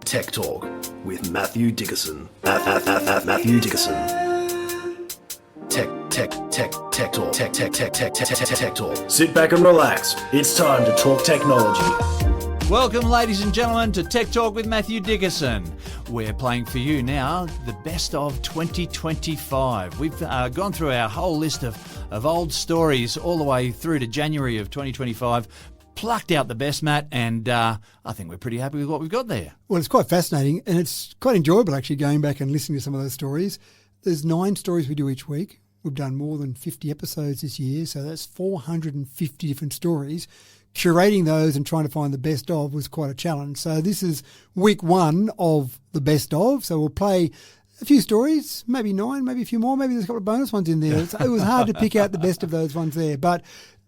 Tech Talk with Matthew Dickerson. Matthew Dickerson. Tech Talk. Sit back and relax. It's time to talk technology. Welcome, ladies and gentlemen, to Tech Talk with Matthew Dickerson. We're playing for you now the best of 2025. We've gone through our whole list of old stories all the way through to January of 2025, plucked out the best, Matt, and I think we're pretty happy with what we've got there. Well, it's quite fascinating, and it's quite enjoyable actually going back and listening to some of those stories. There's 9 stories we do each week. We've done more than 50 episodes this year, so that's 450 different stories. Curating those and trying to find the best of was quite a challenge. So this is week 1 of the best of. So we'll play a few stories, maybe 9, maybe a few more. Maybe there's a couple of bonus ones in there. It was hard to pick out the best of those ones there. But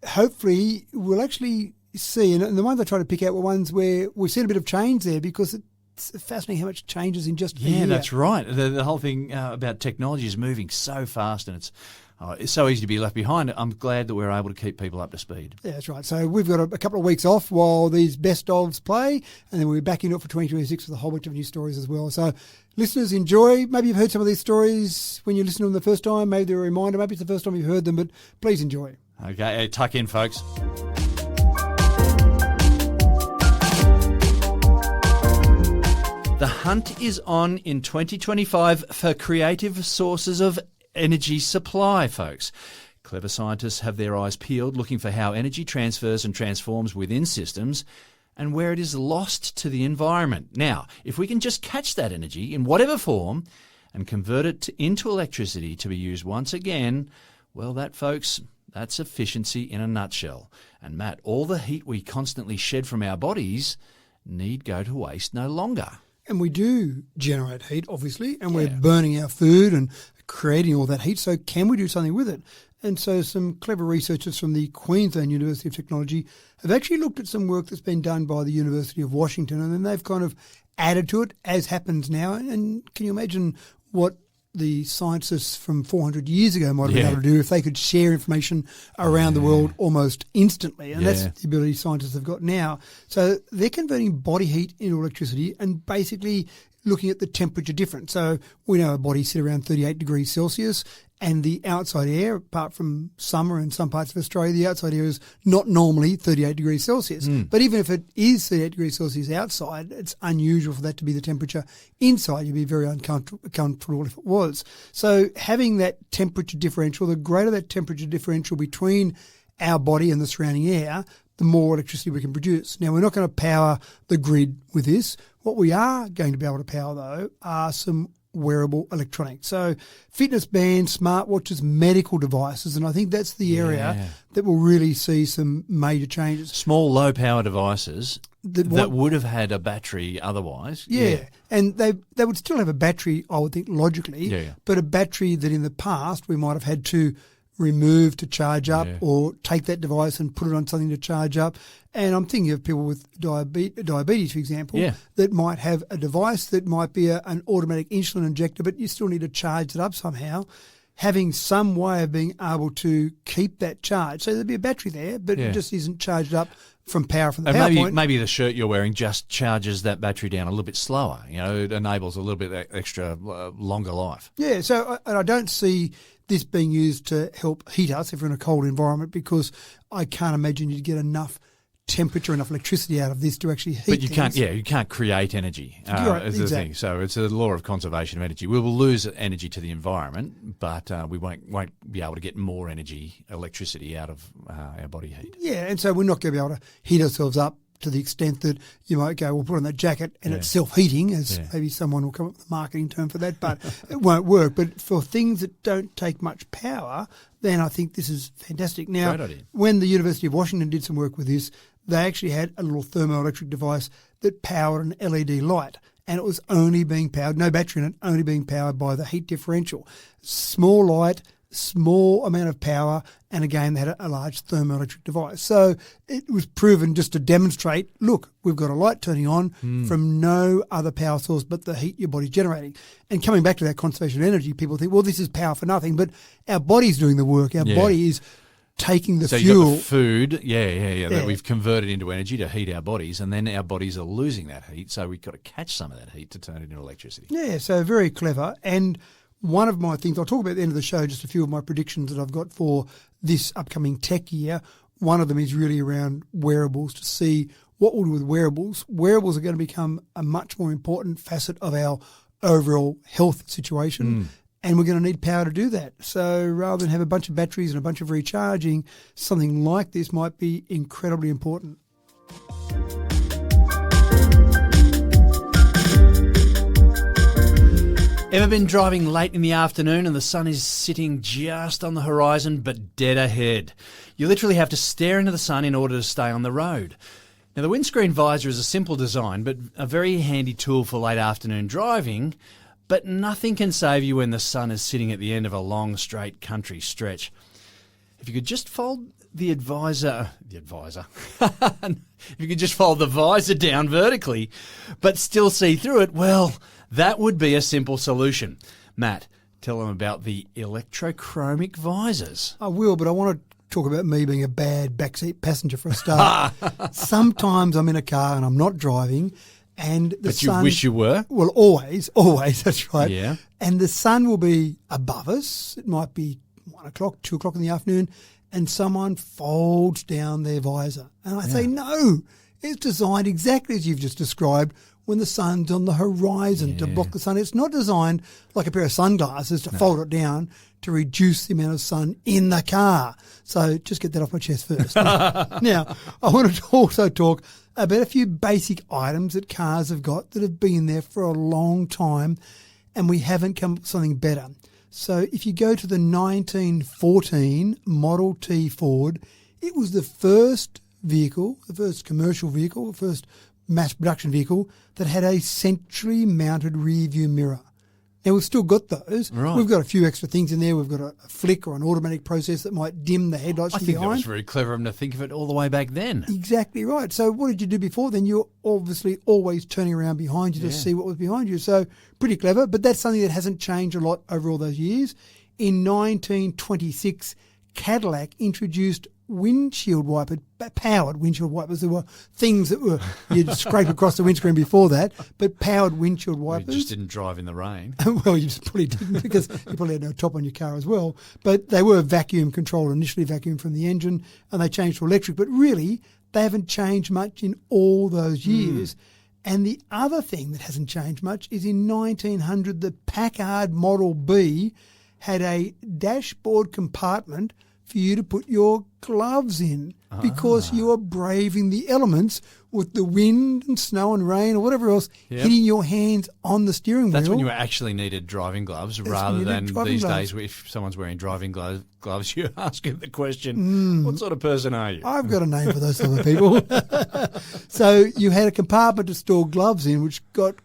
hopefully we'll actually see, and the ones I try to pick out were ones where we've seen a bit of change there, because it's fascinating how much changes in just a year. Yeah, that's right. The whole thing about technology is moving so fast, and it's so easy to be left behind. I'm glad that we're able to keep people up to speed. Yeah, that's right. So we've got a couple of weeks off while these best ofs play, and then we'll be back into it for 2026 with a whole bunch of new stories as well. So listeners, enjoy. Maybe you've heard some of these stories when you listen to them the first time. Maybe they're a reminder. Maybe it's the first time you've heard them, but please enjoy. Okay, tuck in, folks. The hunt is on in 2025 for creative sources of energy supply, folks. Clever scientists have their eyes peeled, looking for how energy transfers and transforms within systems and where it is lost to the environment. Now, if we can just catch that energy in whatever form and convert it into electricity to be used once again, well, that, folks, that's efficiency in a nutshell. And Matt, all the heat we constantly shed from our bodies need go to waste no longer. And we do generate heat, obviously, and we're burning our food and creating all that heat. So can we do something with it? And so some clever researchers from the Queensland University of Technology have actually looked at some work that's been done by the University of Washington, and then they've kind of added to it, as happens now. And can you imagine what the scientists from 400 years ago might have been able to do if they could share information around the world almost instantly? And that's the ability scientists have got now. So they're converting body heat into electricity and basically looking at the temperature difference. So we know our bodies sit around 38 degrees Celsius, and the outside air, apart from summer in some parts of Australia, the outside air is not normally 38 degrees Celsius. But even if it is 38 degrees Celsius outside, it's unusual for that to be the temperature inside. You'd be very uncomfortable if it was. So having that temperature differential, the greater that temperature differential between our body and the surrounding air, the more electricity we can produce. Now, we're not going to power the grid with this. What we are going to be able to power, though, are some wearable electronics. So fitness bands, smartwatches, medical devices, and I think that's the area that will really see some major changes. Small, low-power devices that would have had a battery otherwise. And they would still have a battery, I would think, logically, but a battery that in the past we might have had to remove to charge up or take that device and put it on something to charge up. And I'm thinking of people with diabetes, for example, that might have a device that might be an automatic insulin injector, but you still need to charge it up somehow. Having some way of being able to keep that charge. So there'd be a battery there, but it just isn't charged up from power from the power point. Maybe the shirt you're wearing just charges that battery down a little bit slower. You know, it enables a little bit extra longer life. Yeah, so I don't see this being used to help heat us if we're in a cold environment, because I can't imagine you'd get enough temperature, enough electricity out of this to actually heat But you things. you can't create energy. Right, is the thing. So it's a law of conservation of energy. We will lose energy to the environment, but we won't be able to get more energy, electricity out of our body heat. Yeah, and so we're not going to be able to heat ourselves up to the extent that you might go, we'll put on that jacket and it's self-heating, as maybe someone will come up with a marketing term for that, but it won't work. But for things that don't take much power, then I think this is fantastic. Now, when the University of Washington did some work with this, they actually had a little thermoelectric device that powered an LED light, and it was only being powered, no battery in it, only being powered by the heat differential. Small light, small amount of power, and again they had a large thermoelectric device. So it was proven just to demonstrate, look, we've got a light turning on from no other power source but the heat your body's generating. And coming back to that conservation of energy, people think, well, this is power for nothing, but our body's doing the work. Our body is taking the so fuel. you got the food, that we've converted into energy to heat our bodies, and then our bodies are losing that heat, so we've got to catch some of that heat to turn it into electricity. Yeah, so very clever. And one of my things, I'll talk about at the end of the show, just a few of my predictions that I've got for this upcoming tech year. One of them is really around wearables, to see what we'll do with wearables. Wearables are going to become a much more important facet of our overall health situation. And we're going to need power to do that. So rather than have a bunch of batteries and a bunch of recharging, something like this might be incredibly important. Ever been driving late in the afternoon and the sun is sitting just on the horizon but dead ahead? You literally have to stare into the sun in order to stay on the road. Now, the windscreen visor is a simple design but a very handy tool for late afternoon driving, but nothing can save you when the sun is sitting at the end of a long, straight country stretch. If you could just fold the visor down vertically but still see through it, well, that would be a simple solution. Matt, tell them about the electrochromic visors. I will, but I want to talk about me being a bad backseat passenger for a start. Sometimes I'm in a car and I'm not driving, and the sun... But you wish you were? Well, always, that's right. Yeah. And the sun will be above us. It might be 1 o'clock, 2 o'clock in the afternoon, and someone folds down their visor. And I say, no, it's designed exactly as you've just described, when the sun's on the horizon to block the sun. It's not designed like a pair of sunglasses to fold it down to reduce the amount of sun in the car. So just get that off my chest first. Now, I want to also talk about a few basic items that cars have got that have been there for a long time, and we haven't come up with something better. So if you go to the 1914 Model T Ford, it was the first vehicle, the first commercial vehicle, the first mass production vehicle that had a centrally mounted rear view mirror. Now, we've still got those. Right. We've got a few extra things in there. We've got a flick or an automatic process that might dim the headlights I from think behind. that was very clever of them to think of it all the way back then. Exactly right. So what did you do before then? You're obviously always turning around behind you to see what was behind you. So pretty clever, but that's something that hasn't changed a lot over all those years. In 1926, Cadillac introduced powered windshield wipers. There were things that were you'd scrape across the windscreen before that, but powered windshield wipers. You just didn't drive in the rain. Well, you just probably didn't, because you probably had no top on your car as well. But they were vacuum controlled, initially vacuum from the engine, and they changed to electric. But really, they haven't changed much in all those years. And the other thing that hasn't changed much is in 1900, the Packard Model B had a dashboard compartment for you to put your gloves in, because you are braving the elements with the wind and snow and rain or whatever else hitting your hands on the steering wheel. That's when you actually needed driving gloves, rather than these days if someone's wearing driving gloves, you ask him the question, what sort of person are you? I've got a name for those other people. So you had a compartment to store gloves in, which got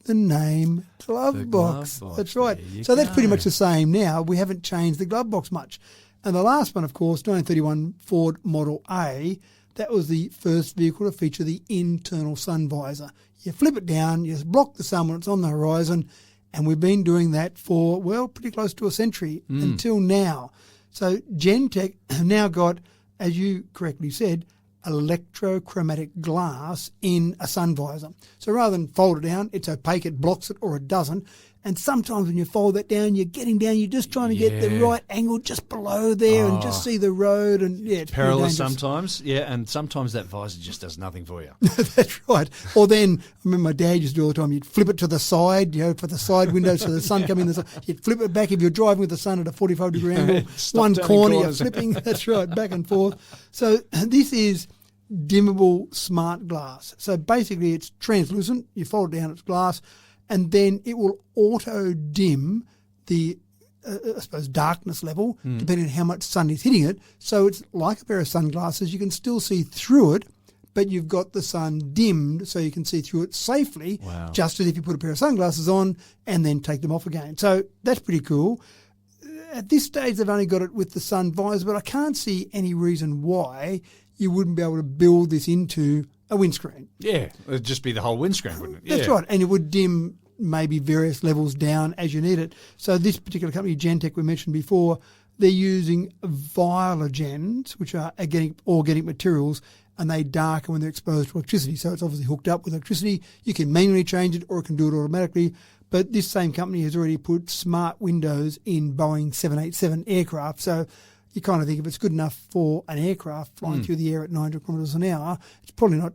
the name glove box. That's right. So that's pretty much the same now. We haven't changed the glove box much. And the last one, of course, 1931 Ford Model A, that was the first vehicle to feature the internal sun visor. You flip it down, you block the sun when it's on the horizon, and we've been doing that for, well, pretty close to a century until now. So Gentex have now got, as you correctly said, electrochromatic glass in a sun visor. So rather than fold it down, it's opaque, it blocks it or it doesn't. And sometimes when you fold that down, you're getting down, you're just trying to get the right angle just below there and just see the road. And it's perilous sometimes, and sometimes that visor just does nothing for you. That's right. Or then, I remember my dad used to do all the time, you'd flip it to the side, for the side window so the sun coming in the side. You'd flip it back if you're driving with the sun at a 45-degree angle. One corner, you're flipping, that's right, back and forth. So this is dimmable smart glass. So basically it's translucent, you fold it down, it's glass, and then it will auto-dim the, darkness level, depending on how much sun is hitting it. So it's like a pair of sunglasses. You can still see through it, but you've got the sun dimmed so you can see through it safely, just as if you put a pair of sunglasses on and then take them off again. So that's pretty cool. At this stage, they've only got it with the sun visor, but I can't see any reason why you wouldn't be able to build this into a windscreen. Yeah, it'd just be the whole windscreen, wouldn't it? That's right, and it would dim maybe various levels down as you need it. So this particular company, Gentex, we mentioned before, they're using vialogens, which are organic materials, and they darken when they're exposed to electricity. So it's obviously hooked up with electricity. You can manually change it or it can do it automatically. But this same company has already put smart windows in Boeing 787 aircraft. So you kind of think if it's good enough for an aircraft flying through the air at 900 kilometres an hour, it's probably not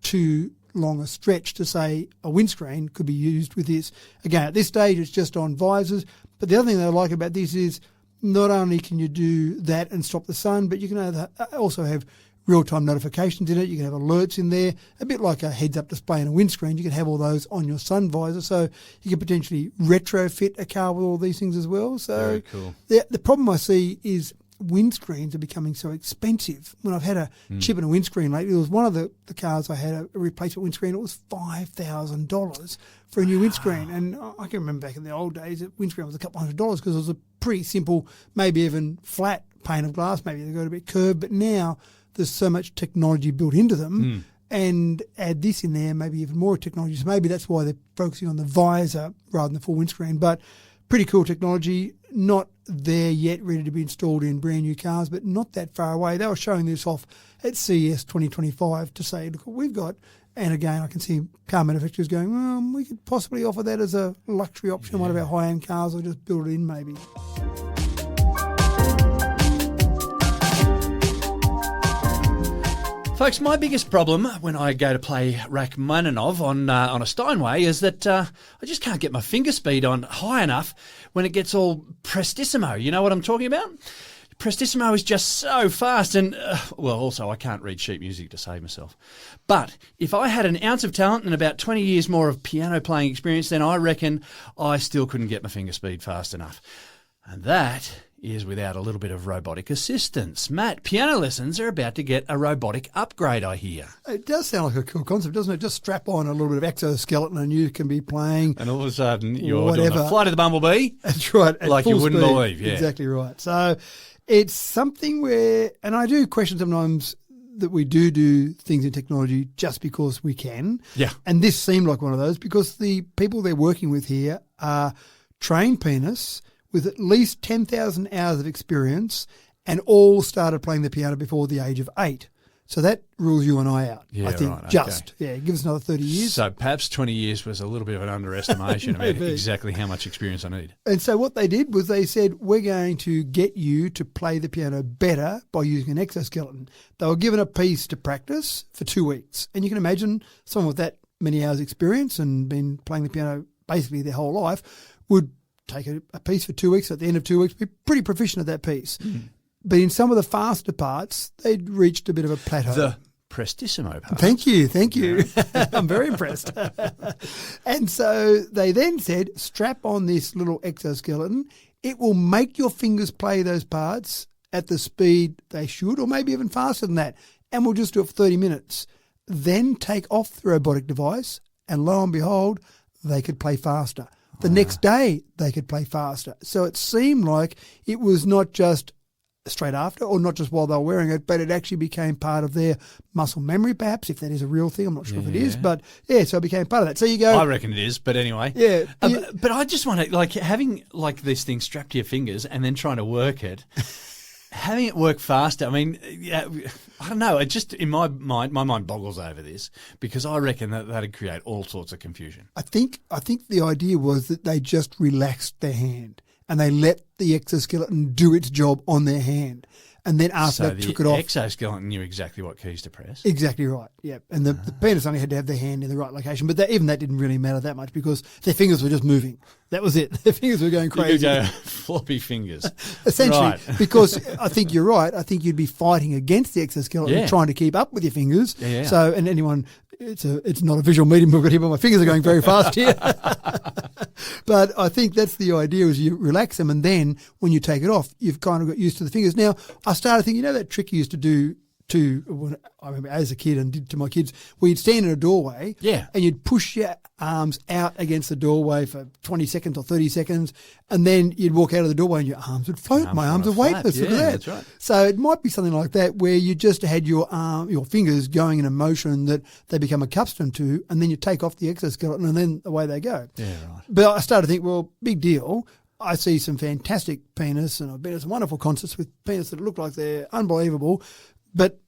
too long a stretch to say a windscreen could be used with this. Again, at this stage, it's just on visors. But the other thing that I like about this is not only can you do that and stop the sun, but you can also have real-time notifications in it. You can have alerts in there, a bit like a heads-up display in a windscreen. You can have all those on your sun visor, so you can potentially retrofit a car with all these things as well. So very cool. The problem I see is windscreens are becoming so expensive. When I've had a chip in a windscreen lately, it was one of the cars I had a replacement windscreen. It was $5,000 for a new windscreen. And I can remember back in the old days, that windscreen was a couple $100 because it was a pretty simple, maybe even flat pane of glass. Maybe they got a bit curved, but now there's so much technology built into them, and add this in there, maybe even more technology. So maybe that's why they're focusing on the visor rather than the full windscreen. But pretty cool technology, not there yet, ready to be installed in brand new cars, but not that far away. They were showing this off at CES 2025 to say, look what we've got. And again, I can see car manufacturers going, well, we could possibly offer that as a luxury option, one of our high-end cars, or just build it in maybe. Folks, my biggest problem when I go to play Rachmaninoff on a Steinway is that I just can't get my finger speed on high enough when it gets all prestissimo. You know what I'm talking about? Prestissimo is just so fast and, also I can't read sheet music to save myself. But if I had an ounce of talent and about 20 years more of piano playing experience, then I reckon I still couldn't get my finger speed fast enough. And that is without a little bit of robotic assistance. Matt, piano lessons are about to get a robotic upgrade, I hear. It does sound like a cool concept, doesn't it? Just strap on a little bit of exoskeleton and you can be playing. And all of a sudden you're doing a flight of the bumblebee. That's right. Like you wouldn't believe, yeah. Exactly right. So it's something where, and I do question sometimes that we do things in technology just because we can. Yeah. And this seemed like one of those because the people they're working with here are trained pianists with at least 10,000 hours of experience and all started playing the piano before the age of 8. So that rules you and I out, I think. Right, okay. Yeah, give us another 30 years. So perhaps 20 years was a little bit of an underestimation about exactly how much experience I need. And so what they did was they said, we're going to get you to play the piano better by using an exoskeleton. They were given a piece to practice for 2 weeks. And you can imagine someone with that many hours experience and been playing the piano basically their whole life would take a piece for 2 weeks. At the end of 2 weeks, be pretty proficient at that piece. But in some of the faster parts, they'd reached a bit of a plateau. The prestissimo part. Thank you. I'm very impressed. And so they then said, strap on this little exoskeleton. It will make your fingers play those parts at the speed they should, or maybe even faster than that. And we'll just do it for 30 minutes. Then take off the robotic device, and lo and behold, they could play faster. The next day, they could play faster. So it seemed like it was not just straight after or not just while they were wearing it, but it actually became part of their muscle memory, perhaps, if that is a real thing. I'm not sure if it is, but yeah, so it became part of that. So you go... I reckon it is, but anyway. Yeah. But I just want to, like, having, like, this thing strapped to your fingers and then trying to work it... Having it work faster, I mean, yeah, I don't know. It just, in my mind boggles over this because I reckon that'd create all sorts of confusion. I think the idea was that they just relaxed their hand and they let the exoskeleton do its job on their hand. And then after that, took it off. The exoskeleton knew exactly what keys to press. Exactly right, yeah. And the pianist only had to have their hand in the right location. But even that didn't really matter that much because their fingers were just moving. That was it. Their fingers were going crazy. You could go floppy fingers. Essentially, right. Because I think you're right. I think you'd be fighting against the exoskeleton, trying to keep up with your fingers. Yeah. So, and anyone... It's not a visual medium we've got here, but my fingers are going very fast here. But I think that's the idea is you relax them and then when you take it off, you've kind of got used to the fingers. Now, I started thinking, that trick you used to do when I remember as a kid and did to my kids, where you'd stand in a doorway and you'd push your arms out against the doorway for 20 seconds or 30 seconds and then you'd walk out of the doorway and your arms would float. My arms are weightless. Look at that. That's right. So it might be something like that where you just had your fingers going in a motion that they become accustomed to and then you take off the exoskeleton and then away they go. Yeah, right. But I started to think, well, big deal. I see some fantastic pianists, and I've been at some wonderful concerts with pianists that look like they're unbelievable. But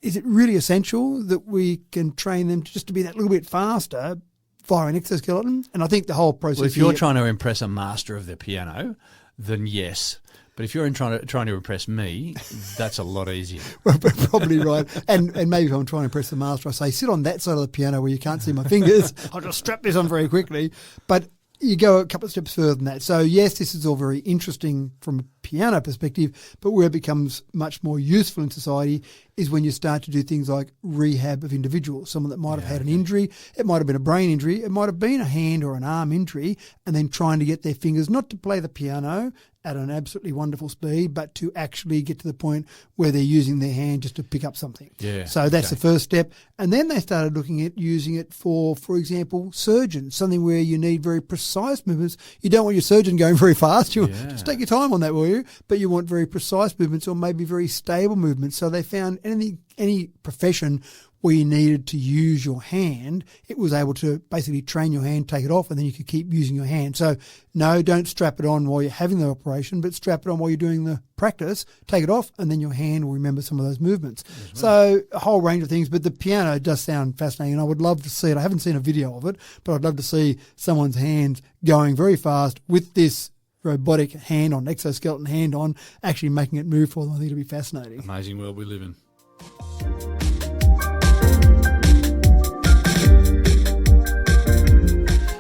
is it really essential that we can train them just to be that little bit faster via an exoskeleton? And I think the whole process... Well, if you're trying to impress a master of the piano, then yes. But if you're trying to impress me, that's a lot easier. Well, probably right. And maybe if I'm trying to impress the master, I say, sit on that side of the piano where you can't see my fingers. I'll just strap this on very quickly. But you go a couple of steps further than that. So, yes, this is all very interesting from a piano perspective, but where it becomes much more useful in society is when you start to do things like rehab of individuals, someone that might have had an injury. It might have been a brain injury. It might have been a hand or an arm injury, and then trying to get their fingers not to play the piano at an absolutely wonderful speed, but to actually get to the point where they're using their hand just to pick up something. Yeah. So that's the first step. And then they started looking at using it for example, surgeons, something where you need very precise movements. You don't want your surgeon going very fast. You just take your time on that, will you? But you want very precise movements or maybe very stable movements. So they found any profession where you needed to use your hand, it was able to basically train your hand, take it off, and then you could keep using your hand. So no, don't strap it on while you're having the operation, but strap it on while you're doing the practice, take it off, and then your hand will remember some of those movements. So a whole range of things, but the piano does sound fascinating, and I would love to see it. I haven't seen a video of it, but I'd love to see someone's hand going very fast with this robotic hand on, exoskeleton hand on, actually making it move for them. I think it'd be fascinating. Amazing world we live in.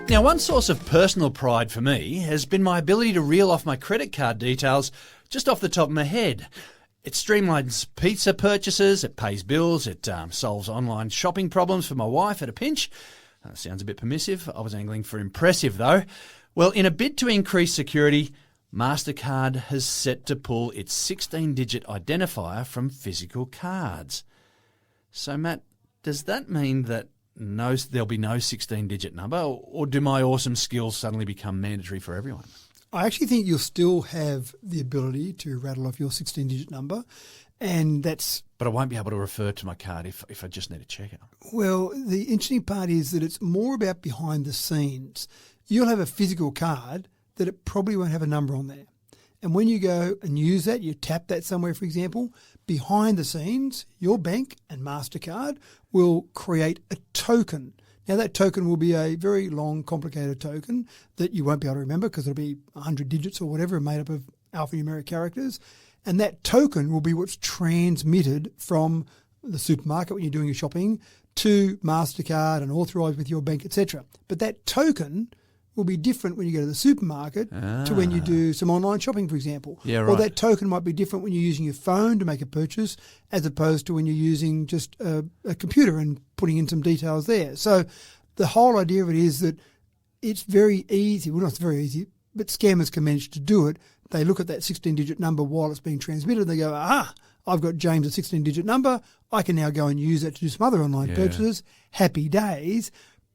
Now, one source of personal pride for me has been my ability to reel off my credit card details just off the top of my head. It streamlines pizza purchases, it pays bills, it solves online shopping problems for my wife at a pinch. Sounds a bit permissive. I was angling for impressive, though. Well, in a bid to increase security, Mastercard has set to pull its 16-digit identifier from physical cards. So, Matt, does that mean that there'll be no 16-digit number, or do my awesome skills suddenly become mandatory for everyone? I actually think you'll still have the ability to rattle off your 16-digit number, and that's... But I won't be able to refer to my card if I just need a checkout. Well, the interesting part is that it's more about behind the scenes. You'll have a physical card that it probably won't have a number on there. And when you go and use that, you tap that somewhere, for example, behind the scenes, your bank and Mastercard will create a token. Now, that token will be a very long, complicated token that you won't be able to remember because it'll be 100 digits or whatever made up of alphanumeric characters. And that token will be what's transmitted from the supermarket when you're doing your shopping to Mastercard and authorised with your bank, etc. But that token will be different when you go to the supermarket to when you do some online shopping, for example. Yeah, right. Or that token might be different when you're using your phone to make a purchase as opposed to when you're using just a computer and putting in some details there. So the whole idea of it is that it's very easy. Well, not very easy, but scammers can manage to do it. They look at that 16-digit number while it's being transmitted and they go, aha, I've got James' 16-digit number. I can now go and use that to do some other online purchases. Happy days.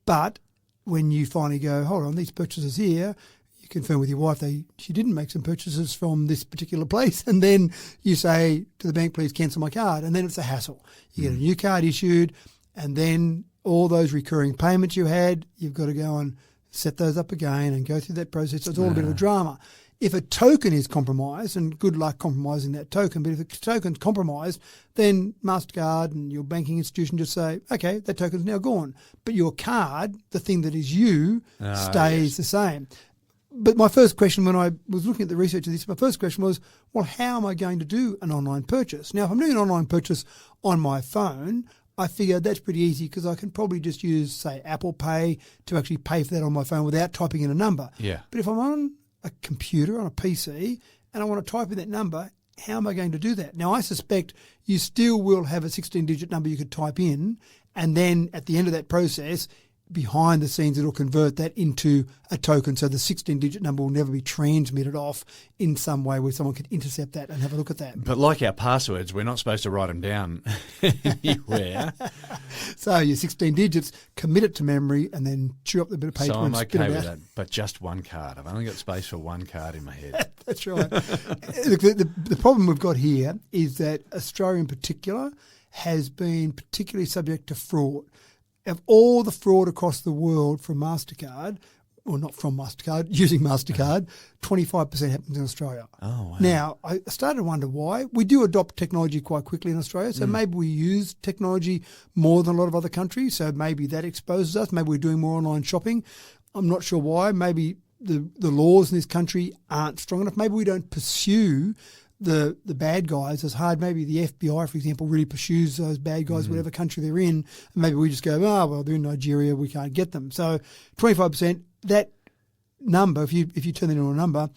But when you finally go, hold on, these purchases here, you confirm with your wife she didn't make some purchases from this particular place, and then you say to the bank, please cancel my card, and then it's a hassle. You get a new card issued, and then all those recurring payments you had, you've got to go and set those up again and go through that process. So it's all a bit of a drama. If a token is compromised, and good luck compromising that token, but if a token's compromised, then Mastercard and your banking institution just say, okay, that token's now gone. But your card, the thing that is you, stays the same. But my first question when I was looking at the research of this, my first question was, well, how am I going to do an online purchase? Now, if I'm doing an online purchase on my phone, I figure that's pretty easy because I can probably just use, say, Apple Pay to actually pay for that on my phone without typing in a number. Yeah. But if I'm on a computer, on a PC, and I want to type in that number, how am I going to do that? Now, I suspect you still will have a 16-digit number you could type in, and then at the end of that process, behind the scenes, it'll convert that into a token. So the 16-digit number will never be transmitted off in some way where someone could intercept that and have a look at that. But like our passwords, we're not supposed to write them down anywhere. So your 16 digits, commit it to memory and then chew up the bit of paper so and I'm spit okay it with out. that, but just one card. I've only got space for one card in my head. That's right. Look, the problem we've got here is that Australia in particular has been particularly subject to fraud. Of all the fraud across the world from Mastercard, or not from Mastercard, using Mastercard, 25% happens in Australia. Oh, wow. Now, I started to wonder why. We do adopt technology quite quickly in Australia, so maybe we use technology more than a lot of other countries, so maybe that exposes us. Maybe we're doing more online shopping. I'm not sure why. Maybe the laws in this country aren't strong enough. Maybe we don't pursue the bad guys as hard. Maybe the FBI, for example, really pursues those bad guys, whatever country they're in. And maybe we just go, well, they're in Nigeria, we can't get them. So 25%, that number, if you turn that into a number,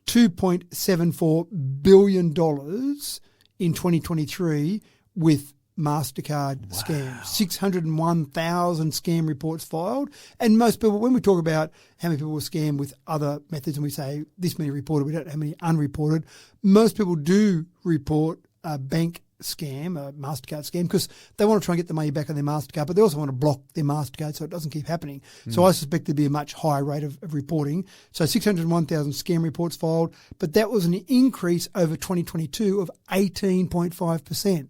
$2.74 billion in 2023 with Mastercard scams. 601,000 scam reports filed. And most people, when we talk about how many people were scammed with other methods and we say this many reported, we don't know how many unreported, most people do report a bank scam, a Mastercard scam, because they want to try and get the money back on their Mastercard, but they also want to block their Mastercard so it doesn't keep happening. So I suspect there'd be a much higher rate of reporting. So 601,000 scam reports filed, but that was an increase over 2022 of 18.5%.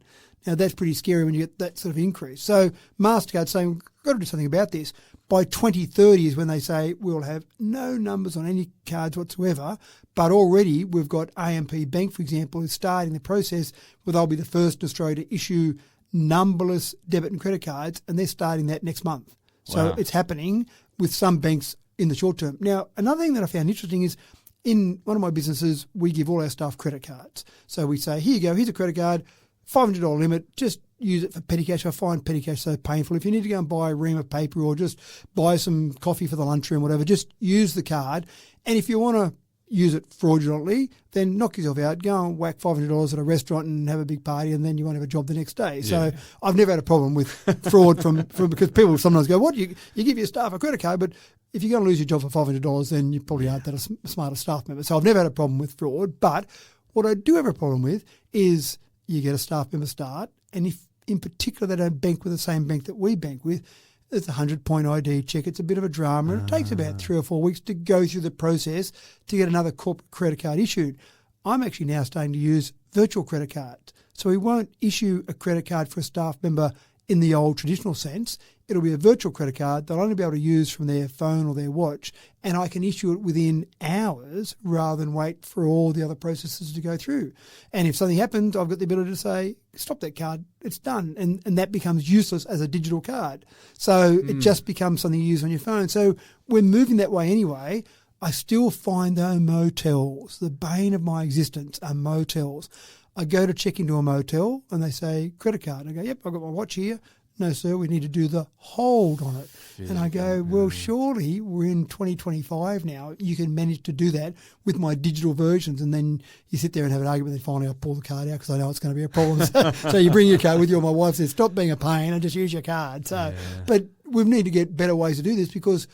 Now, that's pretty scary when you get that sort of increase. So Mastercard's saying, we've got to do something about this. By 2030 is when they say we'll have no numbers on any cards whatsoever, but already we've got AMP Bank, for example, is starting the process where they'll be the first in Australia to issue numberless debit and credit cards, and they're starting that next month. So it's happening with some banks in the short term. Now, another thing that I found interesting is in one of my businesses, we give all our staff credit cards. So we say, here you go, here's a credit card, $500 limit, just use it for petty cash. I find petty cash so painful. If you need to go and buy a ream of paper or just buy some coffee for the lunchroom, whatever, just use the card. And if you want to use it fraudulently, then knock yourself out, go and whack $500 at a restaurant and have a big party, and then you won't have a job the next day. So I've never had a problem with fraud from because people sometimes go, what, you give your staff a credit card, but if you're going to lose your job for $500, then you probably aren't that a smarter staff member. So I've never had a problem with fraud. But what I do have a problem with is you get a staff member start, and if in particular they don't bank with the same bank that we bank with, it's a 100-point ID check. It's a bit of a drama, and it takes about 3 or 4 weeks to go through the process to get another corporate credit card issued. I'm actually now starting to use virtual credit cards. So we won't issue a credit card for a staff member in the old traditional sense. It'll be a virtual credit card they'll only be able to use from their phone or their watch, and I can issue it within hours rather than wait for all the other processes to go through. And if something happens, I've got the ability to say, stop that card, it's done. And that becomes useless as a digital card. So it just becomes something you use on your phone. So we're moving that way anyway. I still find though motels, the bane of my existence are motels. I go to check into a motel and they say, credit card. And I go, yep, I've got my watch here. No, sir, we need to do the hold on it. And I go, well, surely we're in 2025 now. You can manage to do that with my digital versions. And then you sit there and have an argument. And then finally I pull the card out because I know it's going to be a problem. So you bring your card with you, and my wife says, stop being a pain and just use your card. So, but we need to get better ways to do this because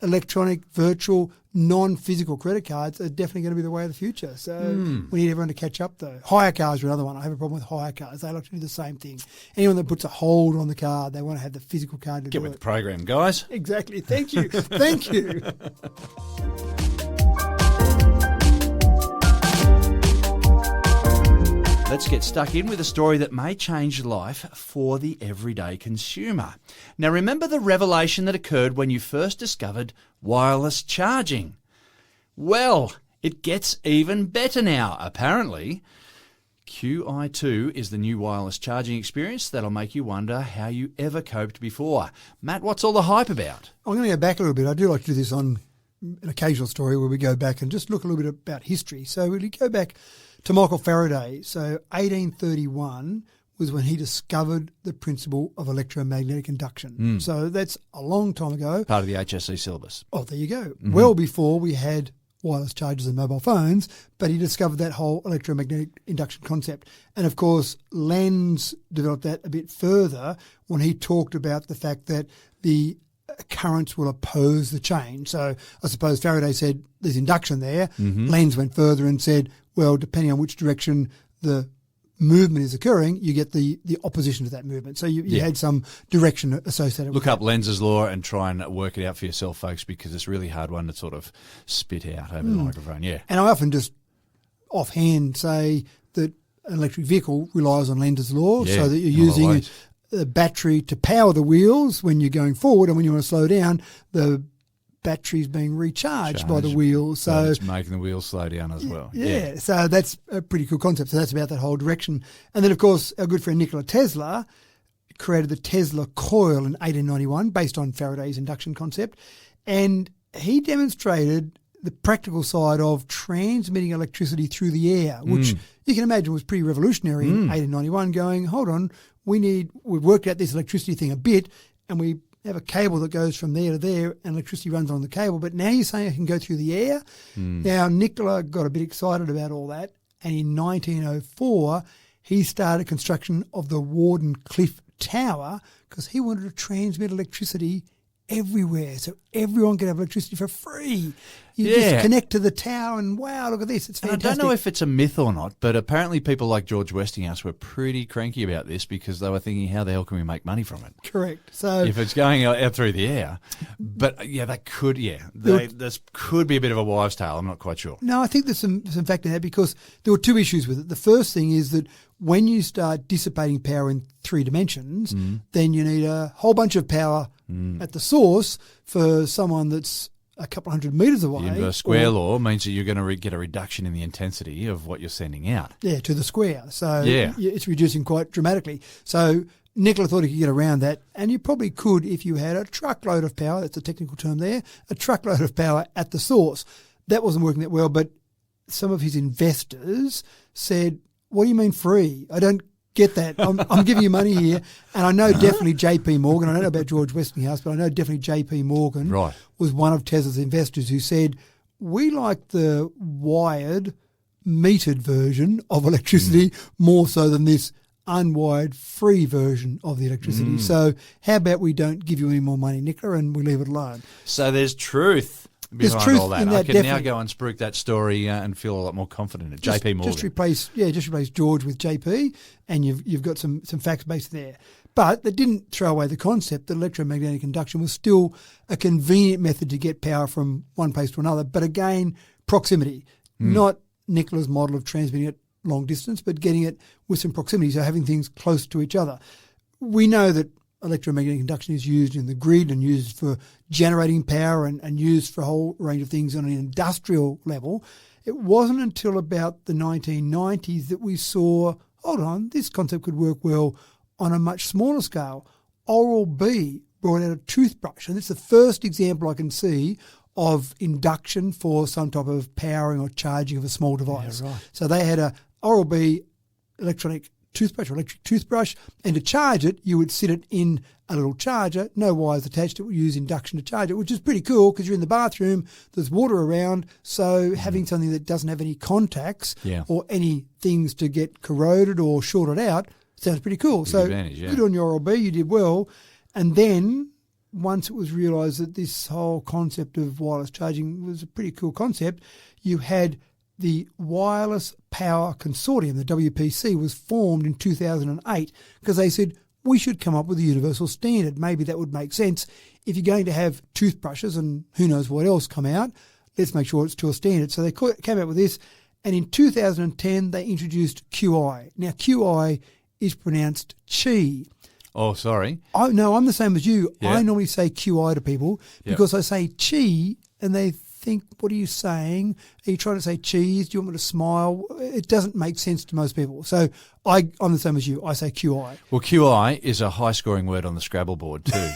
electronic, virtual, non-physical credit cards are definitely going to be the way of the future. So we need everyone to catch up, though. Hire cars are another one. I have a problem with hire cars. They like to do the same thing. Anyone that puts a hold on the card, they want to have the physical card to Get do with it. the program, guys. Exactly. Thank you. Thank you. Let's get stuck in with a story that may change life for the everyday consumer. Now, remember the revelation that occurred when you first discovered wireless charging? Well, it gets even better now, apparently. QI2 is the new wireless charging experience that'll make you wonder how you ever coped before. Matt, what's all the hype about? I'm going to go back a little bit. I do like to do this on an occasional story where we go back and just look a little bit about history. So we go back to Michael Faraday. So 1831 was when he discovered the principle of electromagnetic induction. So that's a long time ago. Part of the HSC syllabus. Oh, there you go. Well before we had wireless chargers and mobile phones, but he discovered that whole electromagnetic induction concept. And of course, Lenz developed that a bit further when he talked about the fact that the currents will oppose the change. So I suppose Faraday said there's induction there. Lenz went further and said, well, depending on which direction the movement is occurring, you get the opposition to that movement. So you had some direction associated with Look up Lenz's law and try and work it out for yourself, folks, because it's a really hard one to sort of spit out over the microphone. Yeah. And I often just offhand say that an electric vehicle relies on Lenz's law, so that you're using a battery to power the wheels when you're going forward, and when you want to slow down, the batteries being recharged by the wheels. So it's making the wheels slow down as well. Yeah, so that's a pretty cool concept. So that's about that whole direction. And then, of course, our good friend Nikola Tesla created the Tesla coil in 1891 based on Faraday's induction concept. And he demonstrated the practical side of transmitting electricity through the air, which you can imagine was pretty revolutionary in 1891, going, hold on, we've worked out this electricity thing a bit, and we have a cable that goes from there to there and electricity runs on the cable. But now you're saying it can go through the air? Now, Nikola got a bit excited about all that, and in 1904, he started construction of the Warden Cliff Tower because he wanted to transmit electricity everywhere, so everyone could have electricity for free. You just connect to the tower and, wow, look at this, it's fantastic. And I don't know if it's a myth or not, but apparently people like George Westinghouse were pretty cranky about this because they were thinking, how the hell can we make money from it? Correct. So if it's going out through the air. But, yeah, that could, this could be a bit of a wives' tale. I'm not quite sure. No, I think there's some fact in that because there were two issues with it. The first thing is that when you start dissipating power in 3 dimensions, then you need a whole bunch of power at the source for someone that's a couple hundred metres away. The inverse square law means that you're going to get a reduction in the intensity of what you're sending out. Yeah, to the square. So it's reducing quite dramatically. So Nikola thought he could get around that, and you probably could if you had a truckload of power, that's a technical term there, a truckload of power at the source. That wasn't working that well, but some of his investors said, what do you mean free? I don't get that. I'm giving you money here. And I know definitely J.P. Morgan. I don't know about George Westinghouse, but I know definitely J.P. Morgan was one of Tesla's investors who said, we like the wired, metered version of electricity more so than this unwired, free version of the electricity. So how about we don't give you any more money, Nicola, and we leave it alone? So there's truth. There's truth all that. in that. I can definitely. now go and spruik that story and feel a lot more confident in it. JP Morgan. Just replace George with JP, and you've got some facts based there. But that didn't throw away the concept that electromagnetic induction was still a convenient method to get power from one place to another. But again, proximity, not Nikola's model of transmitting it long distance, but getting it with some proximity, so having things close to each other. We know that electromagnetic induction is used in the grid and used for generating power and used for a whole range of things on an industrial level. It wasn't until about the 1990s that we saw, hold on, this concept could work well on a much smaller scale. Oral-B brought out a toothbrush, and it's the first example I can see of induction for some type of powering or charging of a small device. Yeah, right. So they had a Oral-B electric toothbrush, and to charge it, you would sit it in a little charger, no wires attached. It would use induction to charge it, which is pretty cool because you're in the bathroom, there's water around, so having something that doesn't have any contacts or any things to get corroded or shorted out sounds pretty cool. So good on your Oral-B, you did well. And then once it was realised that this whole concept of wireless charging was a pretty cool concept, you had the Wireless Power Consortium, the WPC, was formed in 2008 because they said we should come up with a universal standard. Maybe that would make sense. If you're going to have toothbrushes and who knows what else come out, let's make sure it's to a standard. So they came out with this, and in 2010 they introduced QI. Now QI is pronounced chi. Oh, sorry. No, I'm the same as you. Yeah. I normally say QI to people because I say chi and they think, what are you saying? Are you trying to say cheese? Do you want me to smile? It doesn't make sense to most people. So I'm the same as you. I say QI. Well, QI is a high-scoring word on the Scrabble board too.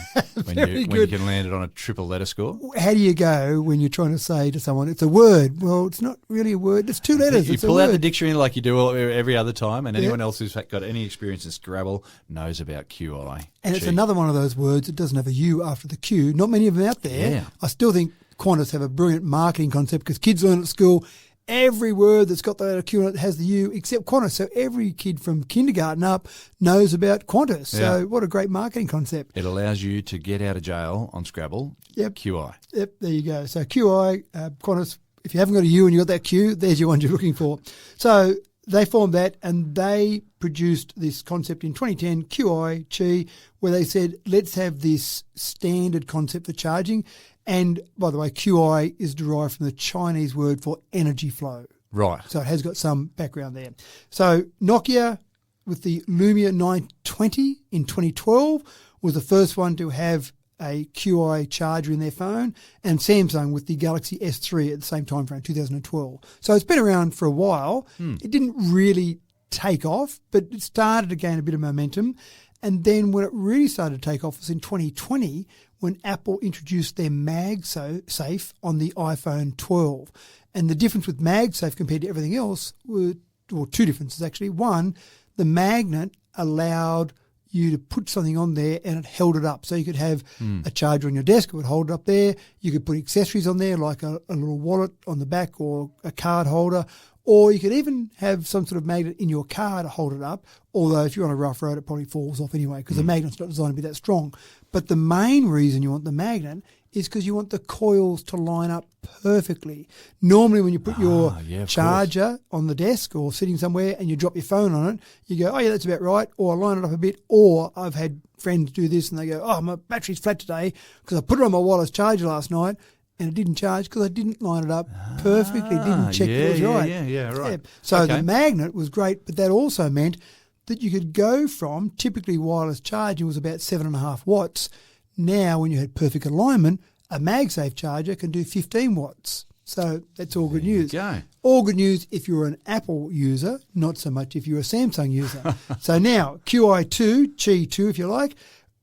when you can land it on a triple letter score. How do you go when you're trying to say to someone, it's a word? Well, it's not really a word. It's 2 letters. You pull out the dictionary like you do every other time, and anyone else who's got any experience in Scrabble knows about QI. And it's another one of those words that doesn't have a U after the Q. Not many of them out there. Yeah. I still think Qantas have a brilliant marketing concept because kids learn at school every word that's got the letter Q in it has the U except Qantas. So every kid from kindergarten up knows about Qantas. So what a great marketing concept. It allows you to get out of jail on Scrabble. Yep. QI. Yep, there you go. So QI, Qantas, if you haven't got a U and you got that Q, there's your one you're looking for. So they formed that and they produced this concept in 2010, QI, Chi, where they said, let's have this standard concept for charging. And, by the way, QI is derived from the Chinese word for energy flow. Right. So it has got some background there. So Nokia, with the Lumia 920 in 2012, was the first one to have a QI charger in their phone, and Samsung with the Galaxy S3 at the same time frame, 2012. So it's been around for a while. It didn't really take off, but it started to gain a bit of momentum. And then when it really started to take off was in 2020 when Apple introduced their MagSafe on the iPhone 12. And the difference with MagSafe compared to everything else were, well, two differences actually. One, the magnet allowed you to put something on there and it held it up. So you could have a charger on your desk, it would hold it up there. You could put accessories on there like a little wallet on the back or a card holder, or you could even have some sort of magnet in your car to hold it up, although if you're on a rough road, it probably falls off anyway because the magnet's not designed to be that strong. But the main reason you want the magnet is because you want the coils to line up perfectly. Normally when you put your charger on the desk or sitting somewhere and you drop your phone on it, you go, oh yeah, that's about right, or I line it up a bit, or I've had friends do this and they go, oh, my battery's flat today because I put it on my wireless charger last night and it didn't charge because I didn't line it up perfectly, didn't check it was right. Yeah, right. Yeah. So the magnet was great, but that also meant that you could go from typically wireless charging was about 7.5 watts. Now, when you had perfect alignment, a MagSafe charger can do 15 watts. So that's all good news. All good news if you're an Apple user, not so much if you're a Samsung user. So now, QI2, Qi 2 if you like,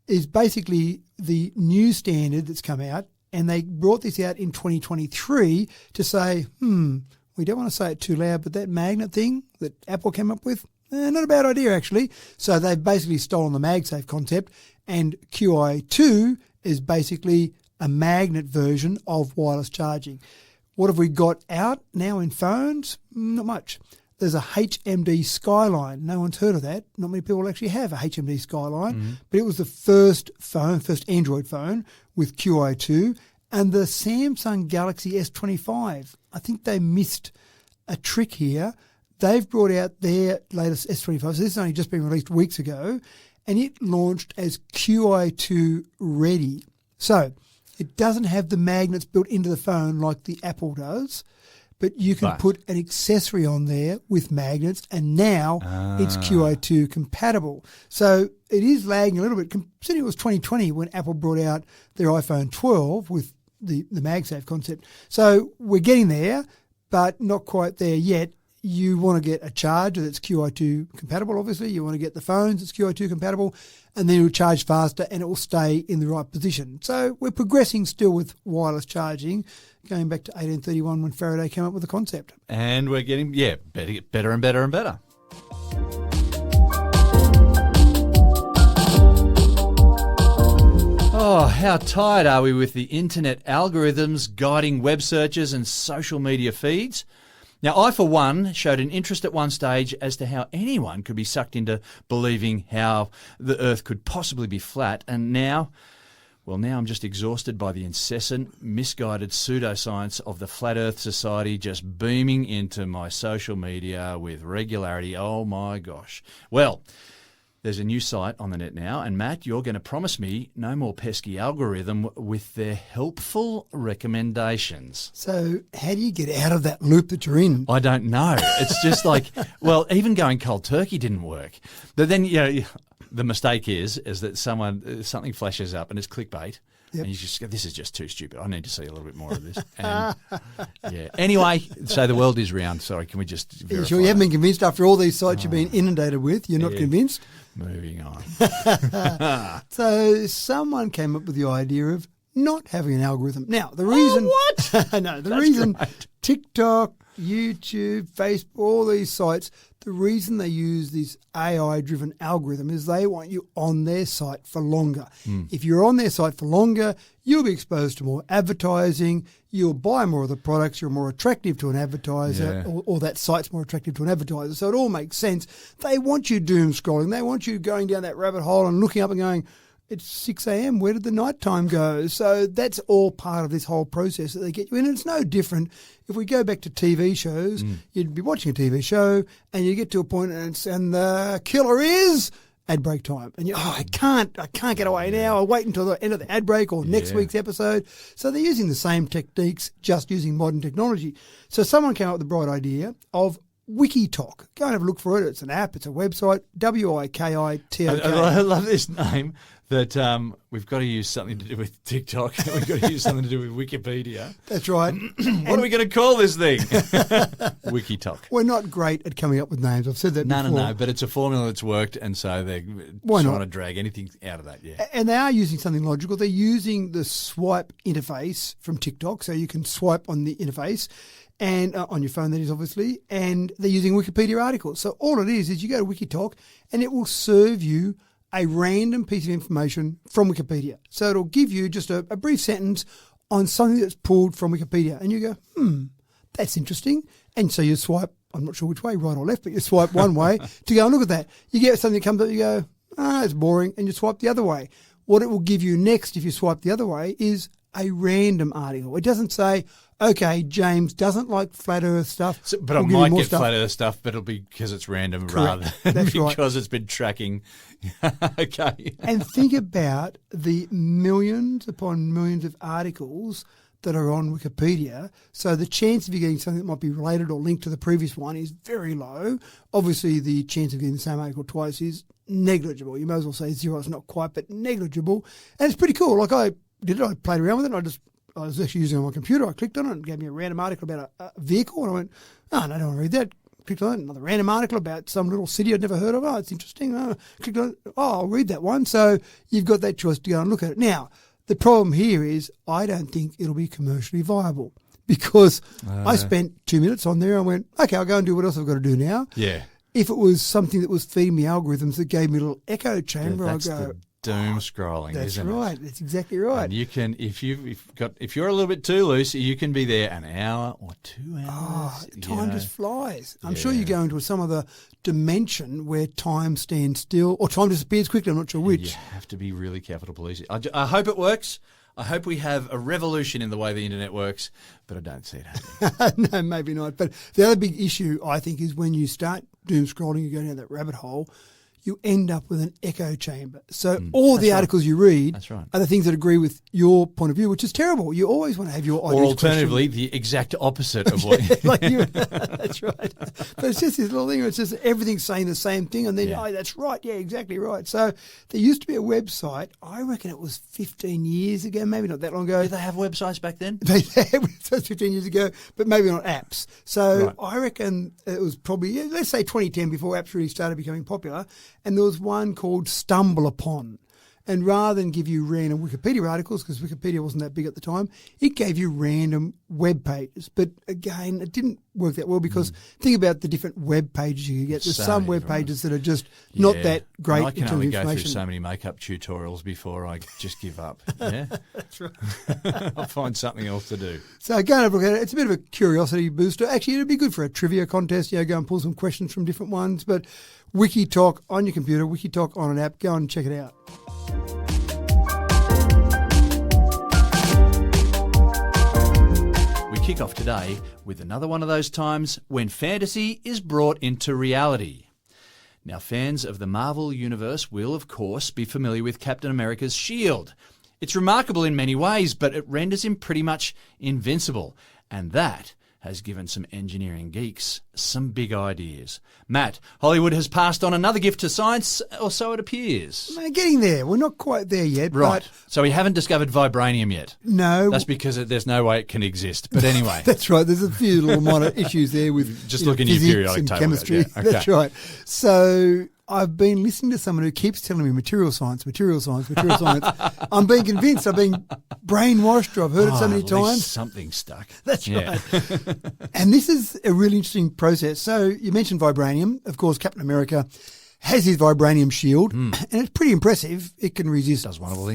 is basically the new standard that's come out, and they brought this out in 2023 to say, we don't want to say it too loud, but that magnet thing that Apple came up with, not a bad idea actually. So they've basically stolen the MagSafe concept, and QI2 is basically a magnet version of wireless charging. What have we got out now in phones? Not much. There's a HMD Skyline. No one's heard of that. Not many people actually have a HMD Skyline, but it was the first Android phone with QI2, and the Samsung Galaxy S25. I think they missed a trick here. They've brought out their latest S25. So this has only just been released weeks ago, and it launched as QI2 ready. So it doesn't have the magnets built into the phone like the Apple does, but you can put an accessory on there with magnets, and now it's QI2 compatible. So it is lagging a little bit, considering it was 2020 when Apple brought out their iPhone 12 with the MagSafe concept. So we're getting there, but not quite there yet. You want to get a charger that's QI2 compatible, obviously. You want to get the phones that's QI2 compatible, and then it will charge faster and it will stay in the right position. So we're progressing still with wireless charging, going back to 1831 when Faraday came up with the concept. And we're getting, better and better and better. Oh, how tired are we with the internet algorithms guiding web searches and social media feeds? Now, I, for one, showed an interest at one stage as to how anyone could be sucked into believing how the Earth could possibly be flat. And now I'm just exhausted by the incessant, misguided pseudoscience of the Flat Earth Society just beaming into my social media with regularity. Oh, my gosh. Well, there's a new site on the net now, and Matt, you're going to promise me no more pesky algorithm with their helpful recommendations. So how do you get out of that loop that you're in? I don't know. It's just like, well, even going cold turkey didn't work. But then, the mistake is that something flashes up and it's clickbait. Yep. And you just go, this is just too stupid. I need to see a little bit more of this. And, Anyway, so the world is round. Sorry, can we just verify? You sure you haven't been convinced after all these sites you've been inundated with? You're not convinced? Moving on. So someone came up with the idea of not having an algorithm. Now, the reason... what? No, the reason great. TikTok, YouTube, Facebook, all these sites, the reason they use this AI-driven algorithm is they want you on their site for longer. If you're on their site for longer, you'll be exposed to more advertising, you'll buy more of the products, you're more attractive to an advertiser, or that site's more attractive to an advertiser. So it all makes sense. They want you doom scrolling. They want you going down that rabbit hole and looking up and going, it's 6 a.m. Where did the nighttime go? So that's all part of this whole process that they get you in. And it's no different. If we go back to TV shows, you'd be watching a TV show and you get to a point and the killer is ad break time. And I can't get away now. I'll wait until the end of the ad break or next week's episode. So they're using the same techniques, just using modern technology. So someone came up with the bright idea of WikiTok. Go and have a look for it. It's an app. It's a website. WIKITOK. I love this name. that we've got to use something to do with TikTok. We've got to use something to do with Wikipedia. That's right. What are we going to call this thing? WikiTok. We're not great at coming up with names. I've said that before. No, but it's a formula that's worked, and so they're trying to drag anything out of that, yeah. And they are using something logical. They're using the swipe interface from TikTok, so you can swipe on the interface, and on your phone, that is, obviously, and they're using Wikipedia articles. So all it is you go to WikiTok, and it will serve you a random piece of information from Wikipedia. So it'll give you just a brief sentence on something that's pulled from Wikipedia, and you go, that's interesting. And so you swipe, I'm not sure which way, right or left, but you swipe one way to go and look at that. You get something that comes up, you go, it's boring, and you swipe the other way. What it will give you next if you swipe the other way is a random article. It doesn't say, okay, James doesn't like flat earth stuff. So, but I might get flat earth stuff, but it'll be because it's random rather than because it's been tracking. Okay. And think about the millions upon millions of articles that are on Wikipedia. So the chance of you getting something that might be related or linked to the previous one is very low. Obviously, the chance of getting the same article twice is negligible. You may as well say zero. It's not quite, but negligible. And it's pretty cool. Like I played around with it. I was actually using it on my computer. I clicked on it and it gave me a random article about a vehicle. And I went, no, I don't want to read that. Clicked on it, another random article about some little city I'd never heard of. Oh, it's interesting. Clicked on it. Oh, I'll read that one. So you've got that choice to go and look at it. Now, the problem here is I don't think it'll be commercially viable because I spent 2 minutes on there and went, okay, I'll go and do what else I've got to do now. Yeah. If it was something that was feeding me algorithms that gave me a little echo chamber, I'd go, Doomscrolling, isn't it? That's right. That's exactly right. And you can, if you're a little bit too loose, you can be there an hour or 2 hours. Time just flies. I'm sure you go into some other dimension where time stands still or time disappears quickly. I'm not sure which. You have to be really careful to police it. I hope it works. I hope we have a revolution in the way the internet works, but I don't see it happening. No, maybe not. But the other big issue, I think, is when you start doom scrolling, you go down that rabbit hole, you end up with an echo chamber. So all the articles you read are the things that agree with your point of view, which is terrible. You always want to have your ideas. Or alternatively, the exact opposite of what that's right. But it's just this little thing where it's just everything's saying the same thing, and then, that's right, yeah, exactly right. So there used to be a website, I reckon it was 15 years ago, maybe not that long ago. Did they have websites back then? They had websites 15 years ago, but maybe not apps. So I reckon it was probably, let's say 2010, before apps really started becoming popular. And there was one called Stumble Upon. And rather than give you random Wikipedia articles, because Wikipedia wasn't that big at the time, it gave you random web pages. But again, it didn't work that well because think about the different web pages you get. There's some web pages that are just not that great. And I can only go through so many makeup tutorials before I just give up. Yeah, that's right. I'll find something else to do. So go and have a look at it. It's a bit of a curiosity booster. Actually, it'd be good for a trivia contest. Go and pull some questions from different ones. But WikiTok on your computer, WikiTok on an app. Go and check it out. We kick off today with another one of those times when fantasy is brought into reality. Now, fans of the Marvel Universe will, of course, be familiar with Captain America's shield. It's remarkable in many ways, but it renders him pretty much invincible. And that has given some engineering geeks some big ideas. Matt, Hollywood has passed on another gift to science, or so it appears. We're getting there. We're not quite there yet. Right. But so we haven't discovered vibranium yet. No. That's because there's no way it can exist. But anyway. That's right. There's a few little minor issues there with just look in your periodic table. Chemistry. Yeah. Okay. That's right. So I've been listening to someone who keeps telling me material science. I'm being convinced. I've been brainwashed. I've heard it so many times. Something stuck. That's right. And this is a really interesting process. So you mentioned vibranium. Of course, Captain America has his vibranium shield, and it's pretty impressive. It can resist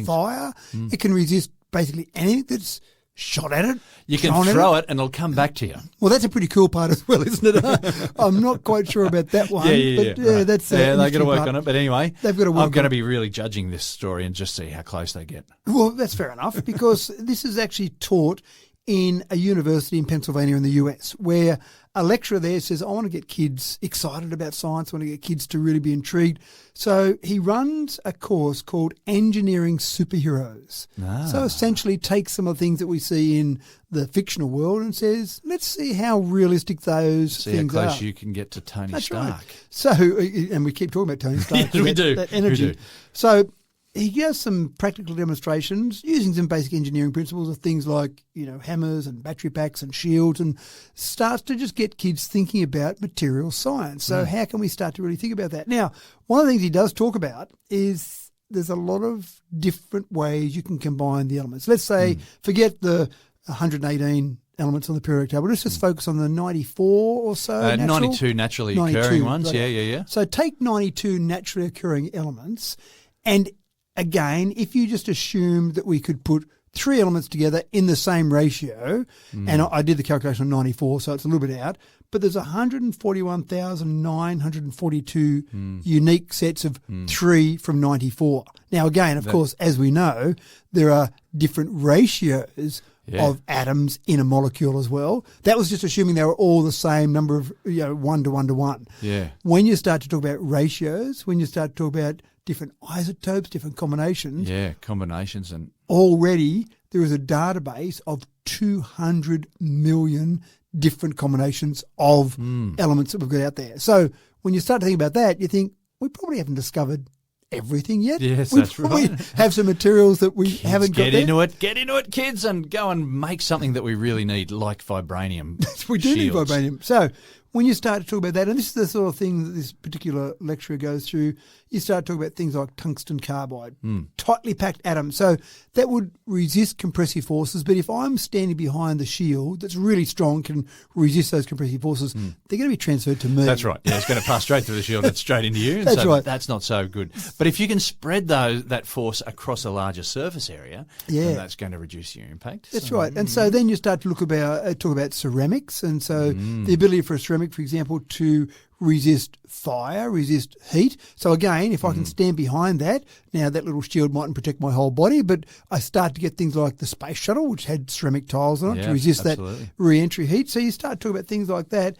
fire. It can resist basically anything that's shot at it. You can throw it and it'll come back to you. Well, that's a pretty cool part as well, isn't it? I'm not quite sure about that one. Yeah. That's they've got to work on it. But anyway, they've got to work I'm going to be really judging this story and just see how close they get. Well, that's fair enough because this is actually taught in a university in Pennsylvania in the US where a lecturer there says, I want to get kids excited about science. I want to get kids to really be intrigued. So he runs a course called Engineering Superheroes. So essentially takes some of the things that we see in the fictional world and says, let's see how realistic those things are. See how close you can get to Tony Stark. Right. So, and we keep talking about Tony Stark. Yes, we do. That energy. We do. So he gives some practical demonstrations using some basic engineering principles of things like, hammers and battery packs and shields, and starts to just get kids thinking about material science. So how can we start to really think about that? Now, one of the things he does talk about is there's a lot of different ways you can combine the elements. Let's say, forget the 118 elements on the periodic table. Let's just focus on the 94 or so. 92 naturally occurring ones. Right. Yeah. So take 92 naturally occurring elements, and again, if you just assumed that we could put 3 elements together in the same ratio, and I did the calculation on 94, so it's a little bit out, but there's 141,942 unique sets of 3 from 94. Now, again, of course, as we know, there are different ratios of atoms in a molecule as well. That was just assuming they were all the same number of, 1 to 1 to 1. Yeah. When you start to talk about ratios, when you start to talk about different isotopes, different combinations. Yeah, combinations. And already there is a database of 200 million different combinations of elements that we've got out there. So when you start to think about that, you think, we probably haven't discovered everything yet. Yes, we that's probably right. have some materials that we haven't got there. Get into it, kids, and go and make something that we really need, like vibranium. We do need shields. vibranium. So when you start to talk about that, and this is the sort of thing that this particular lecturer goes through, you start talking about things like tungsten carbide, tightly packed atoms. So that would resist compressive forces, but if I'm standing behind the shield that's really strong, can resist those compressive forces, they're going to be transferred to me. That's right. Yeah, it's going to pass straight through the shield and straight into you. And That's so right. That's not so good. But if you can spread that force across a larger surface area, then that's going to reduce your impact. That's right. And so then you start to talk about ceramics. And so the ability for a ceramic, for example, to resist fire, resist heat. So again, if I can stand behind that, now that little shield mightn't protect my whole body, but I start to get things like the space shuttle, which had ceramic tiles on it to resist that re-entry heat. So you start talking about things like that.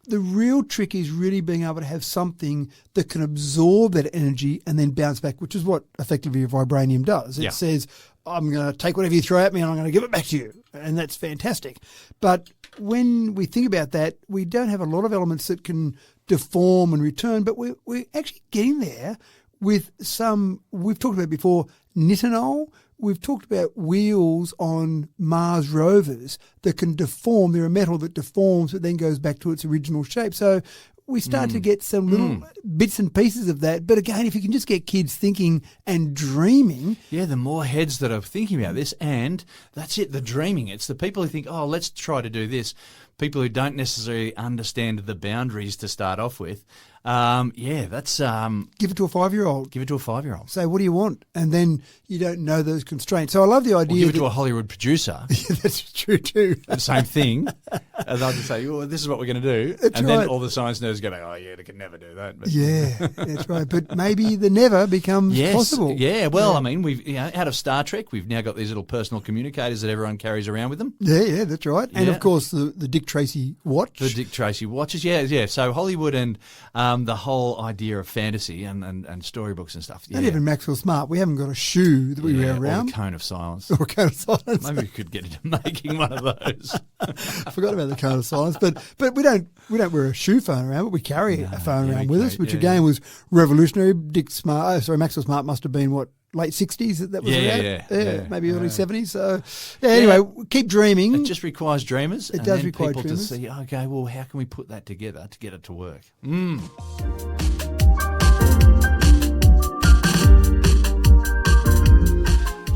The real trick is really being able to have something that can absorb that energy and then bounce back, which is what effectively vibranium does. It says, I'm going to take whatever you throw at me and I'm going to give it back to you. And that's fantastic. But when we think about that, we don't have a lot of elements that can deform and return, but we're actually getting there with some, we've talked about before, nitinol. We've talked about wheels on Mars rovers that can deform. They're a metal that deforms but then goes back to its original shape. So we start to get some little bits and pieces of that. But again, if you can just get kids thinking and dreaming. Yeah, the more heads that are thinking about this, and that's it, the dreaming. It's the people who think, oh, let's try to do this. People who don't necessarily understand the boundaries to start off with. That's... Give it to a 5-year-old. Give it to a 5-year-old. Say, what do you want? And then you don't know those constraints. So I love the idea. Or give it to a Hollywood producer. Yeah, that's true too. The same thing. And they'll just say, well, this is what we're going to do. That's and right. then all the science nerds go, oh, yeah, they can never do that. But yeah, that's right. But maybe the never becomes possible. Yeah, well, I mean, we've out of Star Trek, we've now got these little personal communicators that everyone carries around with them. Yeah, that's right. And of course, the Dick Tracy watch. The Dick Tracy watches, yeah. So Hollywood and the whole idea of fantasy and storybooks and stuff. Yeah. And even Maxwell Smart. We haven't got a shoe that we wear around. Or the cone of silence. Or a cone of silence. Maybe we could get into making one of those. I forgot about the cone of silence, but we don't wear a shoe phone around, but we carry a phone around with us, which again was revolutionary. Maxwell Smart must have been late 60s that was around. Maybe early 70s. So anyway, keep dreaming. It just requires dreamers. It does require people dreamers. to see, okay, well, how can we put that together to get it to work?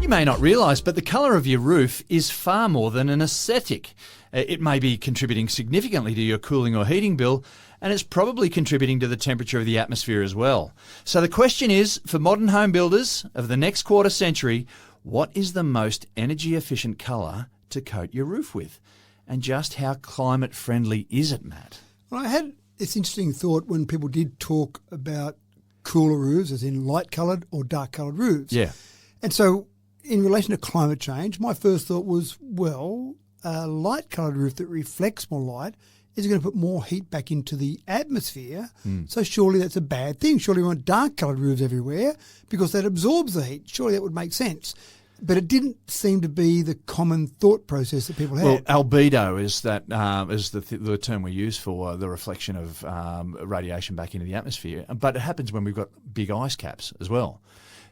You may not realise, but the colour of your roof is far more than an aesthetic. It may be contributing significantly to your cooling or heating bill, and it's probably contributing to the temperature of the atmosphere as well. So the question is, for modern home builders of the next quarter century, what is the most energy efficient colour to coat your roof with? And just how climate friendly is it, Matt? Well, I had this interesting thought when people did talk about cooler roofs, as in light coloured or dark coloured roofs. Yeah. And so in relation to climate change, my first thought was, well, a light coloured roof that reflects more light is going to put more heat back into the atmosphere. So surely that's a bad thing. Surely we want dark coloured roofs everywhere because that absorbs the heat. Surely that would make sense. But it didn't seem to be the common thought process that people had. Well, albedo is the term we use for the reflection of radiation back into the atmosphere. But it happens when we've got big ice caps as well.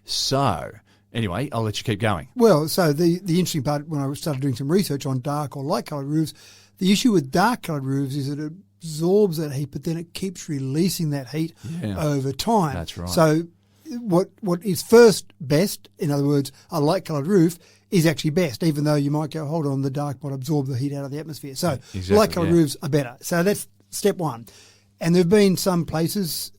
So, anyway, I'll let you keep going. Well, so the interesting part, when I started doing some research on dark or light-coloured roofs, the issue with dark-coloured roofs is that it absorbs that heat, but then it keeps releasing that heat over time. That's right. So what is first best, in other words, a light-coloured roof, is actually best, even though you might go, hold on, the dark might absorb the heat out of the atmosphere. So light-coloured roofs are better. So that's step one. And there have been some places,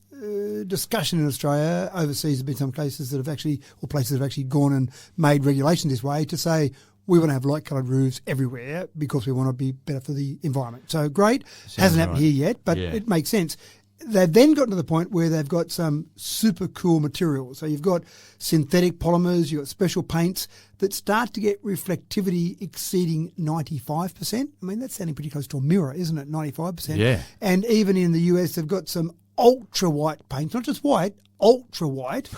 discussion in Australia, overseas there have been some places that have actually gone and made regulations this way to say we want to have light-coloured roofs everywhere because we want to be better for the environment. So great. Hasn't happened here yet, but it makes sense. They've then gotten to the point where they've got some super cool materials. So you've got synthetic polymers, you've got special paints that start to get reflectivity exceeding 95%. I mean, that's sounding pretty close to a mirror, isn't it? 95%. Yeah. And even in the US, they've got some ultra-white paints, not just white, ultra-white,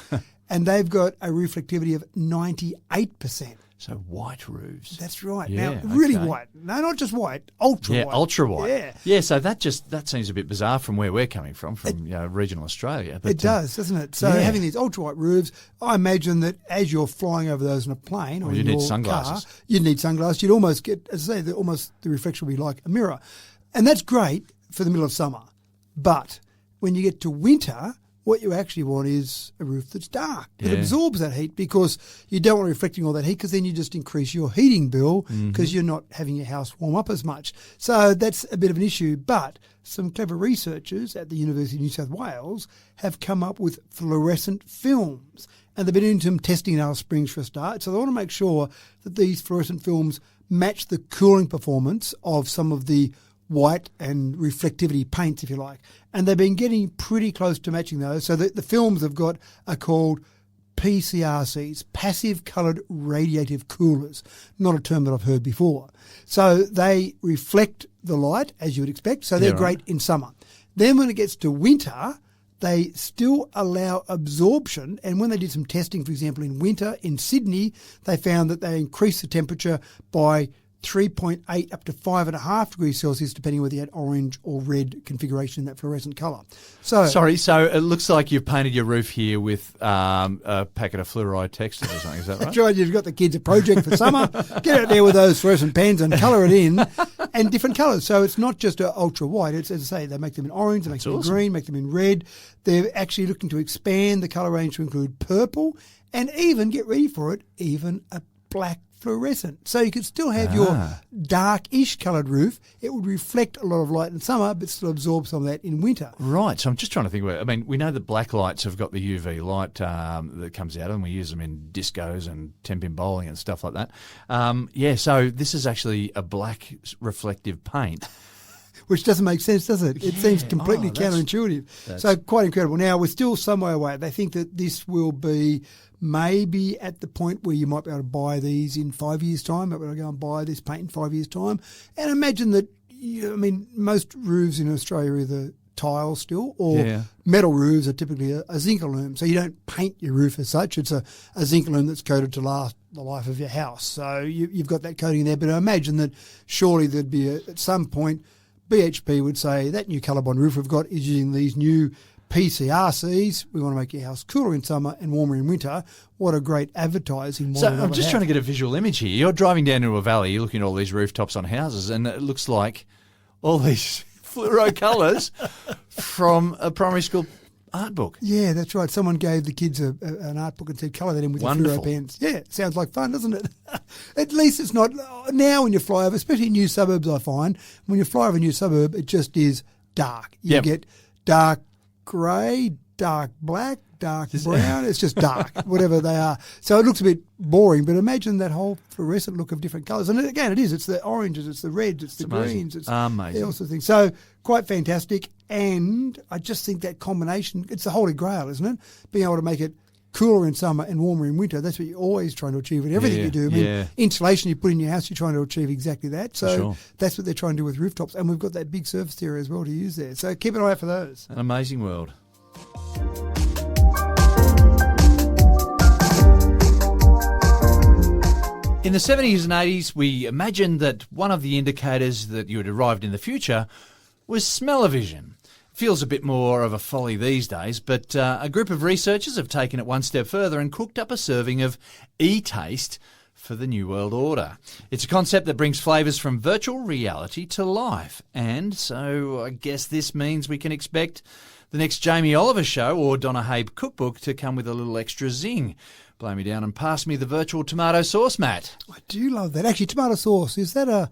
and they've got a reflectivity of 98%. So white roofs. That's right. Yeah, now, really okay. white. No, not just white, ultra-white. Yeah, ultra-white. Yeah. Yeah, so that seems a bit bizarre from where we're coming from regional Australia. But, It does, doesn't it? So having these ultra-white roofs, I imagine that as you're flying over those in a plane or you in need your sunglasses. car, you'd need sunglasses. You'd almost get, as I say, the reflection will be like a mirror. And that's great for the middle of summer. But when you get to winter, what you actually want is a roof that's dark, that absorbs that heat, because you don't want reflecting all that heat, because then you just increase your heating bill because you're not having your house warm up as much. So that's a bit of an issue. But some clever researchers at the University of New South Wales have come up with fluorescent films. And they've been doing some testing in Alice Springs for a start. So they want to make sure that these fluorescent films match the cooling performance of some of the white and reflectivity paints, if you like. And they've been getting pretty close to matching those. So the films they've got are called PCRCs, Passive Coloured Radiative Coolers, not a term that I've heard before. So they reflect the light, as you would expect, so they're great in summer. Then when it gets to winter, they still allow absorption. And when they did some testing, for example, in winter in Sydney, they found that they increased the temperature by 3.8 up to 5.5 degrees Celsius, depending whether you had orange or red configuration in that fluorescent colour. So it looks like you've painted your roof here with a packet of fluoride textures or something. Is that right? That's right. You've got the kids a project for summer. Get out there with those fluorescent pens and colour it in, and different colours. So it's not just a ultra white. It's, as I say, they make them in orange, they make them in green, make them in red. They're actually looking to expand the colour range to include purple, and even, get ready for it, even a black fluorescent. So you could still have your dark-ish coloured roof. It would reflect a lot of light in summer, but still absorb some of that in winter. Right. So I'm just trying to think about it. I mean, we know that black lights have got the UV light that comes out, and we use them in discos and 10-pin bowling and stuff like that. So this is actually a black reflective paint. Which doesn't make sense, does it? It seems completely counterintuitive. So quite incredible. Now, we're still some way away. They think that this will be maybe at the point where you might be able to buy these in 5 years' time. Might be able to go and buy this paint in 5 years' time. And imagine that, most roofs in Australia are either tile still or metal roofs are typically a zinc-alume. So you don't paint your roof as such. It's a zinc-alume that's coated to last the life of your house. So you've got that coating there. But I imagine that surely there'd be at some point BHP would say that new Colorbond roof we've got is using these new PCRCs. We want to make your house cooler in summer and warmer in winter. What a great advertising. So I'm just trying to get a visual image here. You're driving down to a valley, you're looking at all these rooftops on houses, and it looks like all these fluoro colours from a primary school art book. Yeah, that's right. Someone gave the kids an art book and said, colour that in with your fluoro pens. Yeah, sounds like fun, doesn't it? At least it's not now when you fly over, especially in new suburbs, I find. When you fly over a new suburb, it just is dark. You get dark grey, dark black, dark brown. It's just dark, whatever they are. So it looks a bit boring, but imagine that whole fluorescent look of different colours. And again, it is. It's the oranges, it's the reds, it's the greens. It's amazing. All sorts of things. So quite fantastic. And I just think that combination, it's the holy grail, isn't it? Being able to make it cooler in summer and warmer in winter. That's what you're always trying to achieve in everything you do. I mean, insulation you put in your house, you're trying to achieve exactly that. So that's what they're trying to do with rooftops. And we've got that big surface area as well to use there. So keep an eye out for those. An amazing world. In the 70s and 80s, we imagined that one of the indicators that you had arrived in the future was smell-o-vision. Feels a bit more of a folly these days, but a group of researchers have taken it one step further and cooked up a serving of e-taste for the New World Order. It's a concept that brings flavours from virtual reality to life, and so I guess this means we can expect the next Jamie Oliver show or Donna Habe cookbook to come with a little extra zing. Blow me down and pass me the virtual tomato sauce, Matt. I do love that. Actually, tomato sauce, is that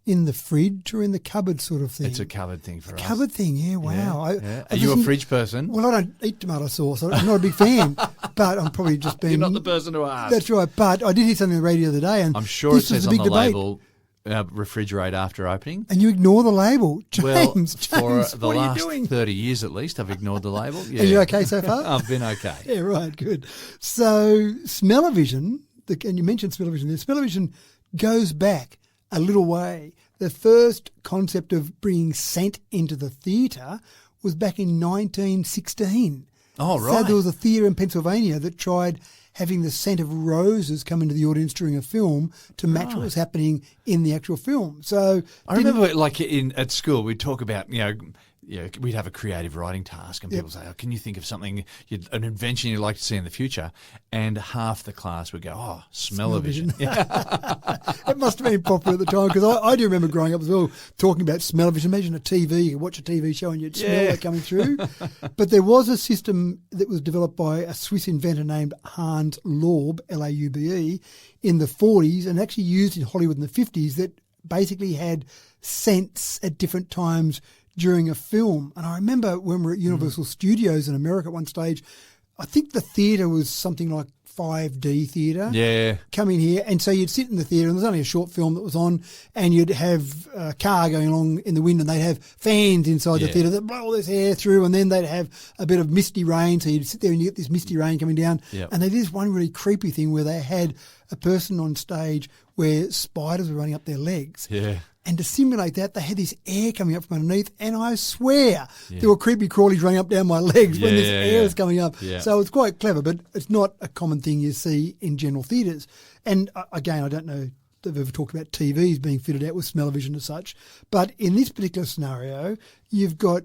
in the fridge or in the cupboard sort of thing? It's a cupboard thing for us. Cupboard thing, yeah, wow. Yeah. Are you a fridge person? Well, I don't eat tomato sauce. I'm not a big fan, but I'm probably just being... You're not the person to ask. That's right, but I did hear something on the radio the other day, and I'm sure it says on the label, refrigerate after opening. And you ignore the label. James, for the what last are you doing? 30 years at least, I've ignored the label. Yeah. Are you okay so far? I've been okay. Yeah, right, good. So smell-o-vision, and you mentioned smell-o-vision there, smell-o-vision goes back a little way. The first concept of bringing scent into the theatre was back in 1916. Oh, right. So there was a theatre in Pennsylvania that tried having the scent of roses come into the audience during a film to match what was happening in the actual film. So I remember, like at school, we'd talk about we'd have a creative writing task, and people say, "Oh, can you think of something, an invention you'd like to see in the future?" And half the class would go, "Oh, smell-o-vision." It must have been popular at the time, because I do remember growing up as well talking about smell-o-vision. Imagine a TV, you could watch a TV show and you'd smell that coming through. But there was a system that was developed by a Swiss inventor named Hans Laube, Laube, in the 40s, and actually used in Hollywood in the 50s, that basically had scents at different times during a film. And I remember when we were at Universal Studios in America at one stage, I think the theatre was something like 5D theatre. Yeah. Come in here, and so you'd sit in the theatre, and there's only a short film that was on, and you'd have a car going along in the wind, and they'd have fans inside the theatre that blow all this air through, and then they'd have a bit of misty rain, so you'd sit there and you get this misty rain coming down. Yep. And they did this one really creepy thing where they had a person on stage where spiders were running up their legs. Yeah. And to simulate that, they had this air coming up from underneath, and I swear there were creepy crawlies running up down my legs when this air is coming up. Yeah. So it's quite clever, but it's not a common thing you see in general theatres. And again, I don't know if they've ever talked about TVs being fitted out with smell-o-vision as such, but in this particular scenario, you've got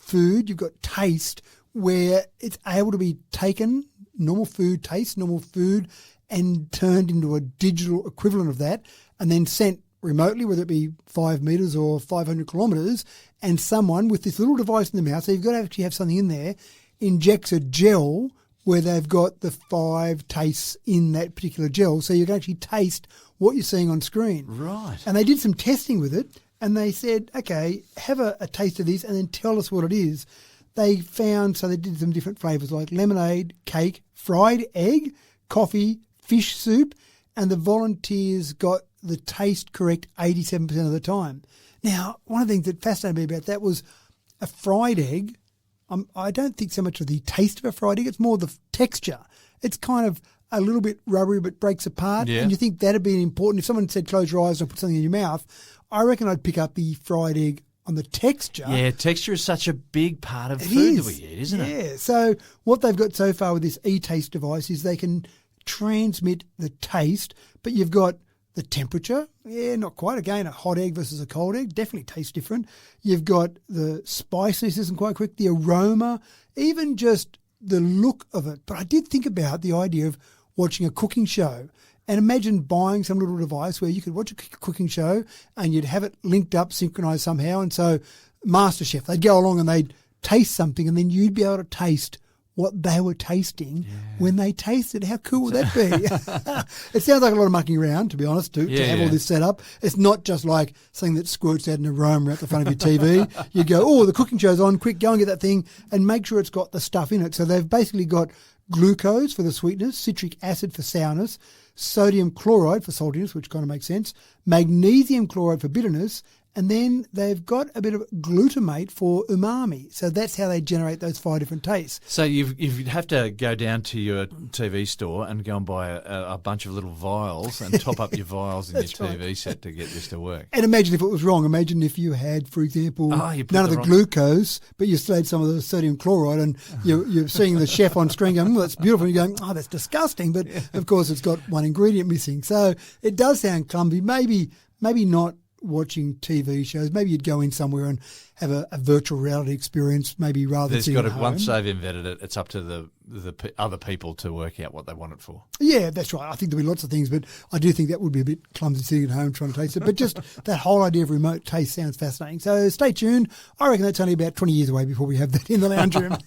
food, you've got taste, where it's able to be taken, normal food taste, normal food, and turned into a digital equivalent of that, and then sent remotely, whether it be 5 metres or 500 kilometres, and someone with this little device in the mouth, so you've got to actually have something in there, injects a gel where they've got the 5 tastes in that particular gel, so you can actually taste what you're seeing on screen. Right. And they did some testing with it, and they said, okay, have a taste of this and then tell us what it is. They found, so they did some different flavours like lemonade, cake, fried egg, coffee, fish soup, and the volunteers got the taste correct 87% of the time. Now, one of the things that fascinated me about that was a fried egg. I don't think so much of the taste of a fried egg, it's more the texture. It's kind of a little bit rubbery but breaks apart, and you think that'd be important. If someone said close your eyes and put something in your mouth, I reckon I'd pick up the fried egg on the texture. Yeah, texture is such a big part of food that we eat, isn't it? Yeah, so what they've got so far with this e-taste device is they can transmit the taste, but you've got the temperature, not quite. Again, a hot egg versus a cold egg definitely tastes different. You've got the spiciness isn't quite quick, the aroma, even just the look of it. But I did think about the idea of watching a cooking show, and imagine buying some little device where you could watch a cooking show and you'd have it linked up, synchronized somehow. And so MasterChef, they'd go along and they'd taste something, and then you'd be able to taste what they were tasting when they tasted. How cool would that be? It sounds like a lot of mucking around, to be honest, to have all this set up. It's not just like something that squirts out an aroma out the front of your TV. You go, oh, the cooking show's on, quick, go and get that thing, and make sure it's got the stuff in it. So they've basically got glucose for the sweetness, citric acid for sourness, sodium chloride for saltiness, which kind of makes sense, magnesium chloride for bitterness, and then they've got a bit of glutamate for umami. So that's how they generate those 5 different tastes. So you'd have to go down to your TV store and go and buy a bunch of little vials and top up your vials in your TV set to get this to work. And imagine if it was wrong. Imagine if you had, for example, none of the glucose, but you still had some of the sodium chloride, and you're seeing the chef on screen going, that's beautiful. And you're going, oh, that's disgusting. But, of course, it's got one ingredient missing. So it does sound clumsy. Maybe not watching TV shows. Maybe you'd go in somewhere and have a virtual reality experience, maybe rather than sitting at home. Once they've invented it, it's up to the other people to work out what they want it for. Yeah, that's right. I think there'll be lots of things, but I do think that would be a bit clumsy sitting at home trying to taste it. But just that whole idea of remote taste sounds fascinating. So stay tuned. I reckon that's only about 20 years away before we have that in the lounge room.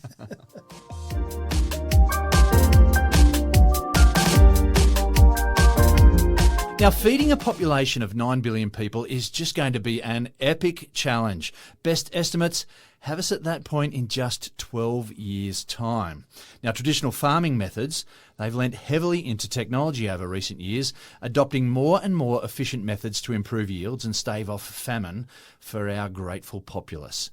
Now, feeding a population of 9 billion people is just going to be an epic challenge. Best estimates have us at that point in just 12 years' time. Now, traditional farming methods, they've lent heavily into technology over recent years, adopting more and more efficient methods to improve yields and stave off famine for our grateful populace.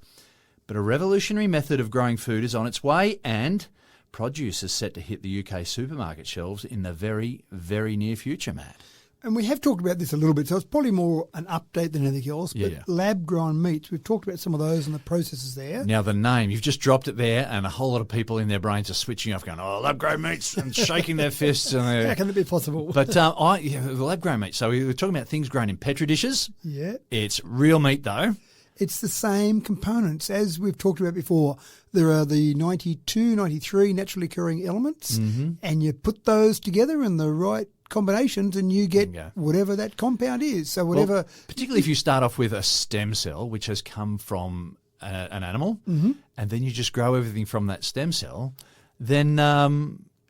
But a revolutionary method of growing food is on its way, and produce is set to hit the UK supermarket shelves in the very, very near future, Matt. And we have talked about this a little bit, so it's probably more an update than anything else. But lab-grown meats, we've talked about some of those and the processes there. Now, the name, you've just dropped it there, and a whole lot of people in their brains are switching off going, oh, lab-grown meats, and shaking their fists. And how can it be possible? But the lab-grown meat, so we were talking about things grown in Petri dishes. Yeah. It's real meat, though. It's the same components. As we've talked about before, there are the 92, 93 naturally occurring elements, and you put those together in the right combinations and you get whatever that compound is. So whatever, well, particularly if you start off with a stem cell, which has come from an animal, and then you just grow everything from that stem cell, then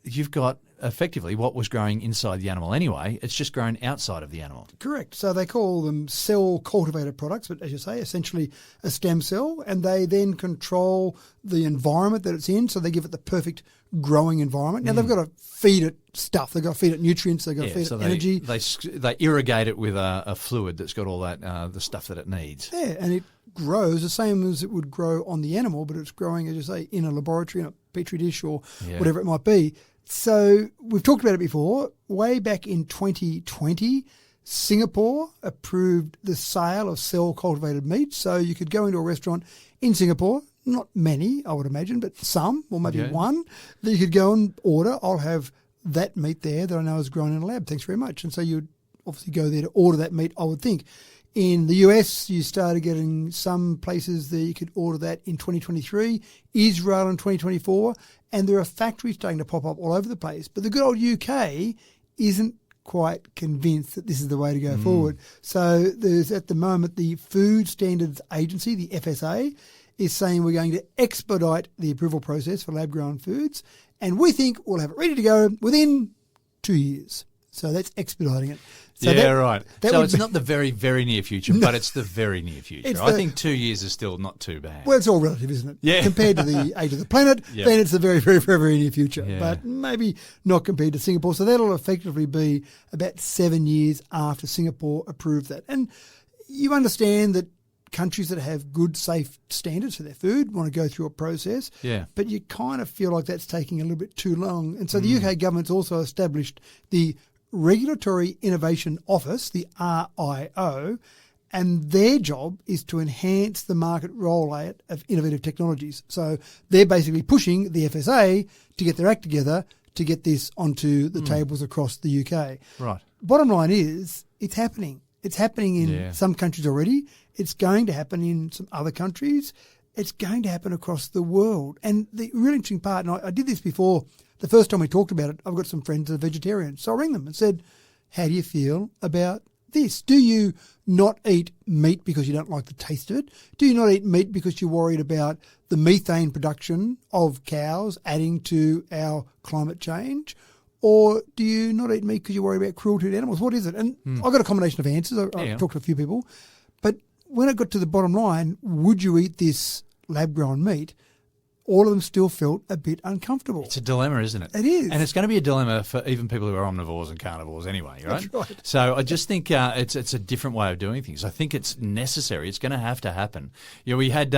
you've got effectively what was growing inside the animal anyway. It's just grown outside of the animal. Correct. So they call them cell-cultivated products, but as you say, essentially a stem cell, and they then control the environment that it's in, so they give it the perfect growing environment. Now, they've got to feed it stuff. They've got to feed it nutrients. They've got to feed it energy. They irrigate it with a fluid that's got all that the stuff that it needs. Yeah, and it grows the same as it would grow on the animal, but it's growing, as you say, in a laboratory, in a petri dish or whatever it might be. So we've talked about it before. Way back in 2020, Singapore approved the sale of cell-cultivated meat. So you could go into a restaurant in Singapore, not many, I would imagine, but some, or maybe one, that you could go and order. I'll have that meat there that I know is grown in a lab. Thanks very much. And so you'd obviously go there to order that meat, I would think. In the US, you started getting some places that you could order that in 2023, Israel in 2024, and there are factories starting to pop up all over the place. But the good old UK isn't quite convinced that this is the way to go forward. So there's at the moment the Food Standards Agency, the FSA, is saying we're going to expedite the approval process for lab-grown foods, and we think we'll have it ready to go within 2 years. So that's expediting it. So right. So it's not the very, very near future, but it's the very near future. I think 2 years is still not too bad. Well, it's all relative, isn't it? Yeah. Compared to the age of the planet, then it's the very, very, very, very near future. Yeah. But maybe not compared to Singapore. So that'll effectively be about 7 years after Singapore approved that. And you understand that countries that have good, safe standards for their food want to go through a process. Yeah. But you kind of feel like that's taking a little bit too long. And so the UK government's also established the Regulatory Innovation Office, the RIO, and their job is to enhance the market rollout of innovative technologies. So they're basically pushing the FSA to get their act together to get this onto the tables across the UK. Right. Bottom line is, it's happening. It's happening in some countries already. It's going to happen in some other countries. It's going to happen across the world. And the really interesting part, and I did this before, the first time we talked about it, I've got some friends that are vegetarians. So I rang them and said, how do you feel about this? Do you not eat meat because you don't like the taste of it? Do you not eat meat because you're worried about the methane production of cows adding to our climate change? Or do you not eat meat because you're worried about cruelty to animals? What is it? And I got a combination of answers. I talked to a few people. But when I got to the bottom line, would you eat this lab-grown meat? All of them still felt a bit uncomfortable. It's a dilemma, isn't it? It is. And it's going to be a dilemma for even people who are omnivores and carnivores anyway, right? That's right. So I just think it's a different way of doing things. I think it's necessary. It's going to have to happen. You know, we had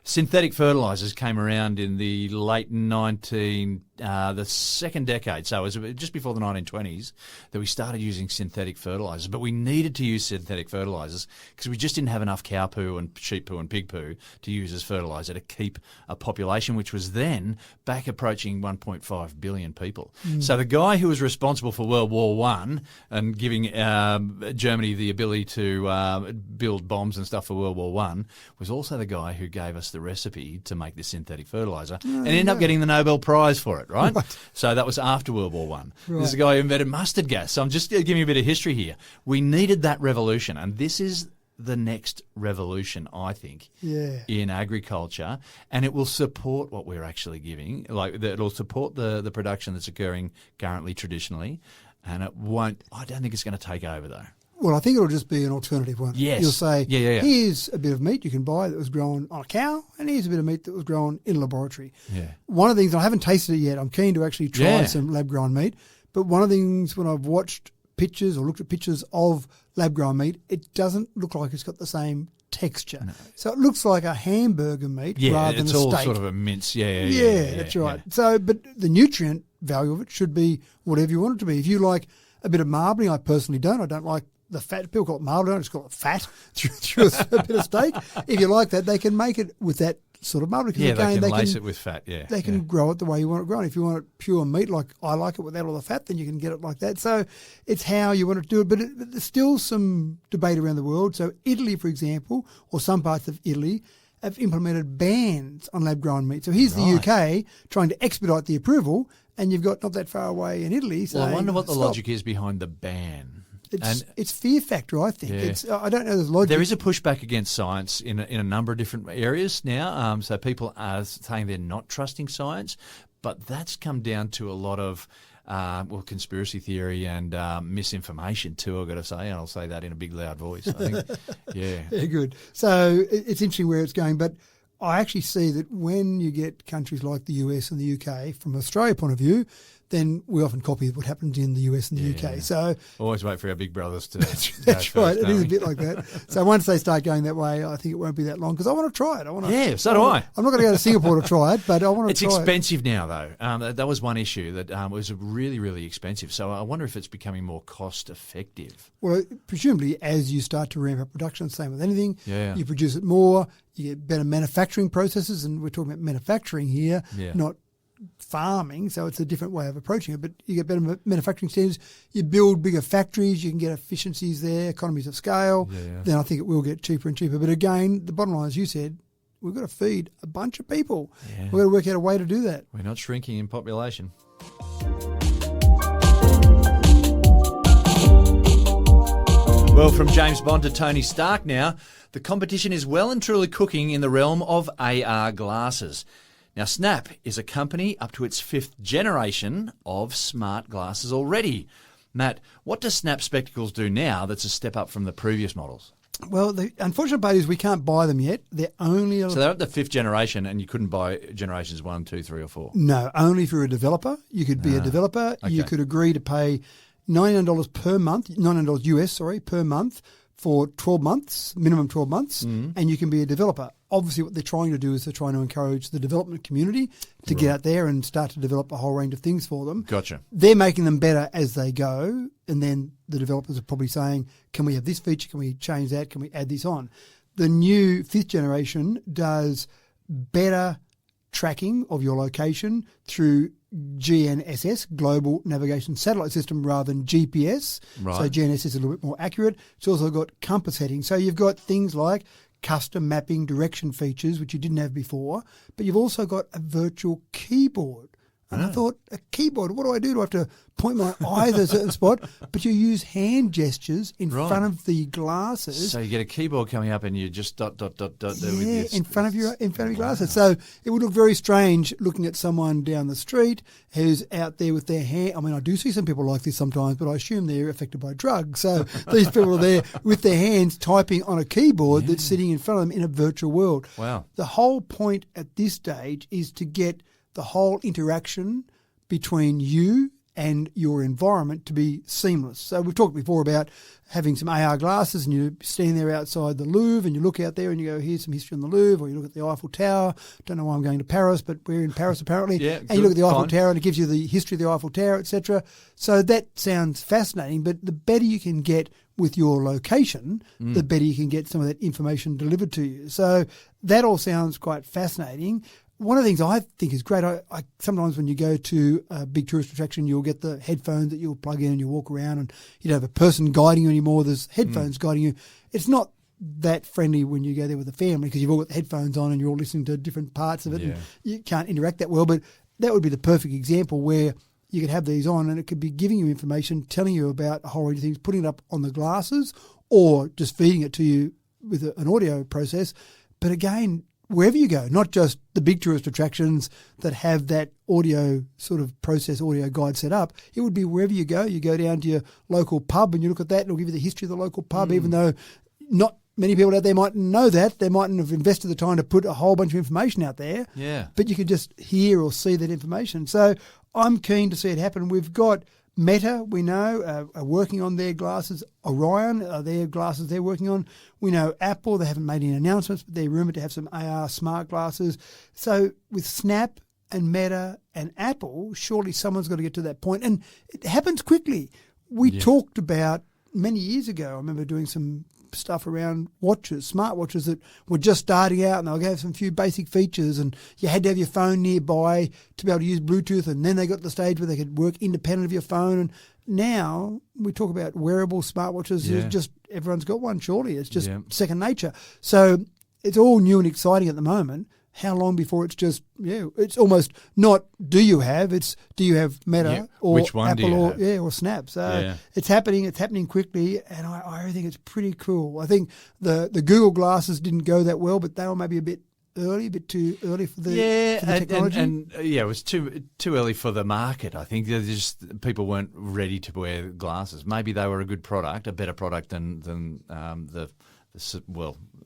synthetic fertilisers came around in the late 1920s, the second decade, so it was just before the 1920s, that we started using synthetic fertilisers. But we needed to use synthetic fertilisers because we just didn't have enough cow poo and sheep poo and pig poo to use as fertiliser to keep a population, which was then back approaching 1.5 billion people. So the guy who was responsible for World War I and giving Germany the ability to build bombs and stuff for World War I was also the guy who gave us the recipe to make this synthetic fertiliser and ended up getting the Nobel Prize for it. Right? So that was after World War I. This is the guy who invented mustard gas. So I'm just giving you a bit of history here. We needed that revolution, and this is the next revolution, I think, in agriculture, and it will support what we're actually giving. Like it'll support the production that's occurring currently traditionally, and it won't. I don't think it's going to take over though. Well, I think it'll just be an alternative one. Yes. You'll say, Yeah. here's a bit of meat you can buy that was grown on a cow, and here's a bit of meat that was grown in a laboratory. Yeah. One of the things, I haven't tasted it yet, I'm keen to actually try some lab-grown meat, but one of the things when I've watched pictures or looked at pictures of lab-grown meat, it doesn't look like it's got the same texture. No. So it looks like a hamburger meat rather than a steak. It's all sort of a mince. Yeah, that's right. Yeah. So, but the nutrient value of it should be whatever you want it to be. If you like a bit of marbling, I personally don't. I don't like the fat. People call it marbling. I just call it fat through a bit of steak. If you like that, they can make it with that sort of marbling. Yeah, again, they can lace it with fat, They can grow it the way you want it grown. If you want it pure meat, like I like it without all the fat, then you can get it like that. So it's how you want to do it. But there's still some debate around the world. So Italy, for example, or some parts of Italy, have implemented bans on lab-grown meat. So here's the UK trying to expedite the approval, and you've got not that far away in Italy saying, I wonder what the logic is behind the ban. It's fear factor, I think. Yeah. I don't know the logic. There is a pushback against science in a number of different areas now. So people are saying they're not trusting science, but that's come down to a lot of conspiracy theory and misinformation too, I've got to say, and I'll say that in a big loud voice. I think, Very good. So it's interesting where it's going, but I actually see that when you get countries like the US and the UK, from an Australia point of view, then we often copy what happens in the US and the UK. Yeah. So always wait for our big brothers to. That's right. It is a bit like that. So once they start going that way, I think it won't be that long because I want to try it. So do I. I'm not going to go to Singapore to try it, but I want to try it. It's expensive now, though. That was one issue that was really, really expensive. So I wonder if it's becoming more cost effective. Well, presumably as you start to ramp up production, same with anything, you produce it more, you get better manufacturing processes, and we're talking about manufacturing here, not farming, so it's a different way of approaching it, but you get better manufacturing standards, you build bigger factories, you can get efficiencies there, economies of scale, then I think it will get cheaper and cheaper. But again, the bottom line, as you said, we've got to feed a bunch of people. We've got to work out a way to do that. We're not shrinking in population. Well, from James Bond to Tony Stark now, the competition is well and truly cooking in the realm of AR glasses. Now, Snap is a company up to its 5th generation of smart glasses already. Matt, what does Snap spectacles do now that's a step up from the previous models? Well, the unfortunate part is we can't buy them yet. They're only... So they're at the 5th generation and you couldn't buy generations 1, 2, 3 or 4? No, only if you're a developer. You could be a developer. Okay. You could agree to pay $99 per month, $99 US, per month for 12 months, minimum 12 months, and you can be a developer. Obviously, what they're trying to do is they're trying to encourage the development community to get out there and start to develop a whole range of things for them. Gotcha. They're making them better as they go, and then the developers are probably saying, can we have this feature? Can we change that? Can we add this on? The new 5th generation does better tracking of your location through GNSS, Global Navigation Satellite System, rather than GPS. Right. So GNSS is a little bit more accurate. It's also got compass heading. So you've got things like custom mapping direction features, which you didn't have before, but you've also got a virtual keyboard. And I thought, a keyboard, what do I do? Do I have to point my eyes at a certain spot? But you use hand gestures in front of the glasses. So you get a keyboard coming up and you just dot. Yeah, in front of your glasses. So it would look very strange looking at someone down the street who's out there with their hand. I mean, I do see some people like this sometimes, but I assume they're affected by drugs. So these people are there with their hands typing on a keyboard that's sitting in front of them in a virtual world. Wow. The whole point at this stage is to get the whole interaction between you and your environment to be seamless. So we've talked before about having some AR glasses and you're standing there outside the Louvre and you look out there and you go, here's some history on the Louvre, or you look at the Eiffel Tower. Don't know why I'm going to Paris, but we're in Paris apparently. Yeah, and you look at the Eiffel fine. Tower and it gives you the history of the Eiffel Tower, etc. So that sounds fascinating, but the better you can get with your location, the better you can get some of that information delivered to you. So that all sounds quite fascinating. One of the things I think is great, I sometimes when you go to a big tourist attraction, you'll get the headphones that you'll plug in and you walk around and you don't have a person guiding you anymore. There's headphones guiding you. It's not that friendly when you go there with a family because you've all got the headphones on and you're all listening to different parts of it and you can't interact that well. But that would be the perfect example where you could have these on and it could be giving you information, telling you about a whole range of things, putting it up on the glasses or just feeding it to you with an audio process. But again, wherever you go, not just the big tourist attractions that have that audio sort of process, audio guide set up, it would be wherever you go down to your local pub and you look at that and it'll give you the history of the local pub, even though not many people out there might know that. They mightn't have invested the time to put a whole bunch of information out there. Yeah. But you could just hear or see that information. So I'm keen to see it happen. We've got Meta, we know, are working on their glasses. Orion, their glasses they're working on. We know Apple, they haven't made any announcements, but they're rumoured to have some AR smart glasses. So with Snap and Meta and Apple, surely someone's got to get to that point. And it happens quickly. We talked about many years ago, I remember doing some stuff around watches, smartwatches that were just starting out and they'll have some few basic features and you had to have your phone nearby to be able to use Bluetooth, and then they got to the stage where they could work independent of your phone. And now we talk about wearable smartwatches. It's just everyone's got one, surely. It's just second nature. So it's all new and exciting at the moment. How long before it's just, it's almost not do you have, it's do you have Meta or which one Apple do you or have? Or Snap. So it's happening quickly, and I think it's pretty cool. I think the Google glasses didn't go that well, but they were maybe a bit too early for the technology. And it was too early for the market. I think just people weren't ready to wear glasses. Maybe they were a good product, a better product than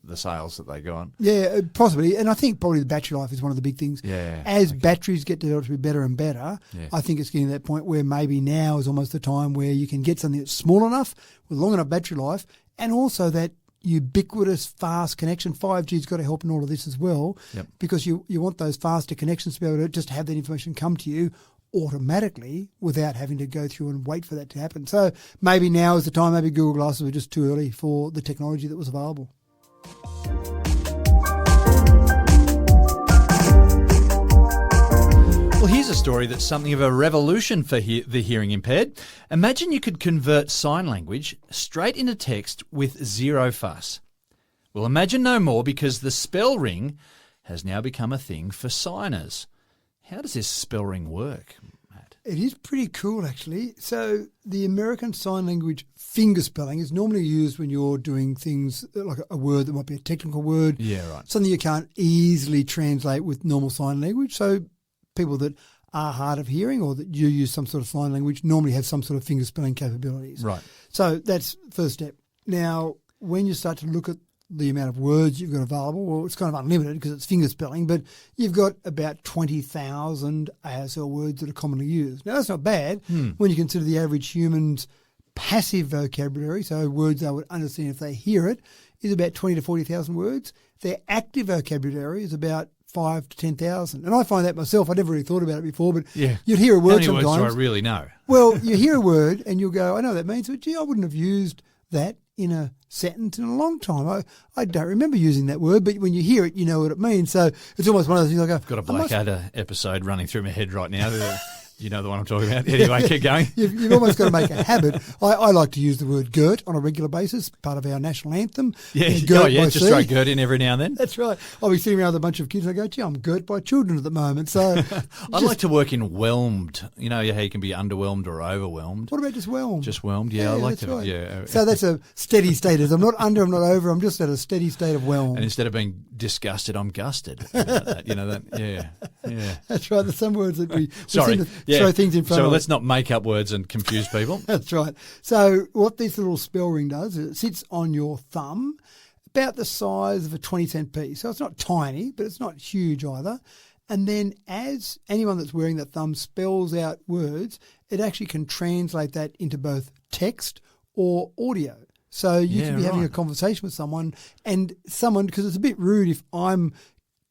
the sales that they go on. Yeah, possibly. And I think probably the battery life is one of the big things. Yeah. As batteries get developed to be better and better, I think it's getting to that point where maybe now is almost the time where you can get something that's small enough with long enough battery life, and also that ubiquitous fast connection. 5G's got to help in all of this as well, because you want those faster connections to be able to just have that information come to you automatically without having to go through and wait for that to happen. So maybe now is the time. Maybe Google Glasses were just too early for the technology that was available. Well, here's a story that's something of a revolution for the hearing impaired. Imagine you could convert sign language straight into text with zero fuss. Well, imagine no more, because the SpellRing has now become a thing for signers. How does this SpellRing work, Matt? It is pretty cool, actually. So the American Sign Language finger spelling is normally used when you're doing things like a word that might be a technical word. Yeah, right. Something you can't easily translate with normal sign language. So people that are hard of hearing or that you use some sort of sign language normally have some sort of finger spelling capabilities. Right. So that's first step. Now, when you start to look at the amount of words you've got available, well, it's kind of unlimited because it's finger spelling, but you've got about 20,000 ASL words that are commonly used. Now, that's not bad when you consider the average human's passive vocabulary, so words they would understand if they hear it, is about 20 to 40,000 words. Their active vocabulary is about 5 to 10,000. And I find that myself. I never really thought about it before, but you'd hear a word sometimes. How many words do I really know? Well, you hear a word and you'll go, I know what that means, but gee, I wouldn't have used that in a sentence in a long time. I don't remember using that word, but when you hear it, you know what it means. So it's almost one of those things like, I've got a Blackadder episode running through my head right now. You know the one I'm talking about. Anyway, keep going. You've almost got to make a habit. I like to use the word "girt" on a regular basis, part of our national anthem. Just throw "girt" in every now and then. That's right. I'll be sitting around with a bunch of kids and I go, gee, I'm girt by children at the moment. So I like to work in whelmed. You know how you can be underwhelmed or overwhelmed. What about just whelmed? Just whelmed, I like to. Right. Yeah. So that's a steady state. I'm not under, I'm not over, I'm just at a steady state of whelmed. And instead of being disgusted, I'm gusted. You know that? Yeah. That's right. There's some words that we Sorry. seem to throw things in front of. So let's not make up words and confuse people. That's right. So what this little SpellRing does is it sits on your thumb, about the size of a 20-cent piece. So it's not tiny, but it's not huge either. And then as anyone that's wearing that thumb spells out words, it actually can translate that into both text or audio. So you can be having a conversation with someone, because it's a bit rude if I'm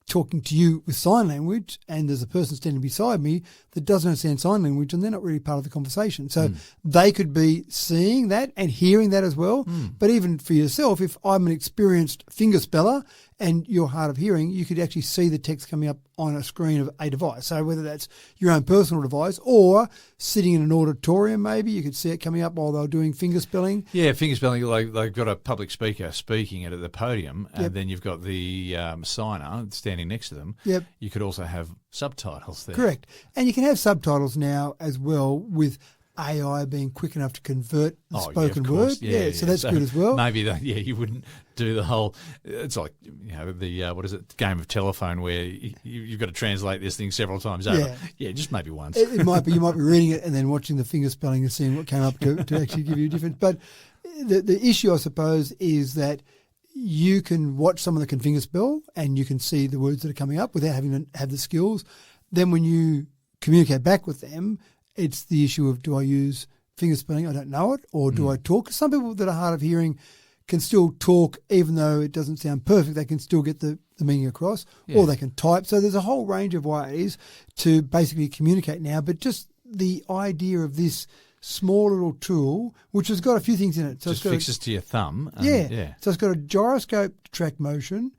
talking to you with sign language and there's a person standing beside me that doesn't understand sign language and they're not really part of the conversation. So they could be seeing that and hearing that as well. But even for yourself, if I'm an experienced finger speller and you're hard of hearing, you could actually see the text coming up on a screen of a device. So whether that's your own personal device or sitting in an auditorium, maybe you could see it coming up while they're doing finger spelling. Yeah, finger spelling, like they've got a public speaker speaking at the podium, and then you've got the signer standing next to them. Yep. You could also have subtitles there. Correct. And you can have subtitles now as well with AI being quick enough to convert the spoken word. Yeah, so that's good as well. Maybe you wouldn't do the whole. It's like the what is it, game of telephone where you've got to translate this thing several times over. Yeah, just maybe once. It might be you might be reading it and then watching the finger spelling and seeing what came up to actually give you a difference. But the issue, I suppose, is that you can watch someone that can finger spell and you can see the words that are coming up without having to have the skills. Then when you communicate back with them, it's the issue of, do I use finger spelling? I don't know it. Or do I talk? 'Cause some people that are hard of hearing can still talk, even though it doesn't sound perfect. They can still get the meaning across, or they can type. So there's a whole range of ways to basically communicate now. But just the idea of this small little tool, which has got a few things in it. So just fixes to your thumb. So it's got a gyroscope to track motion.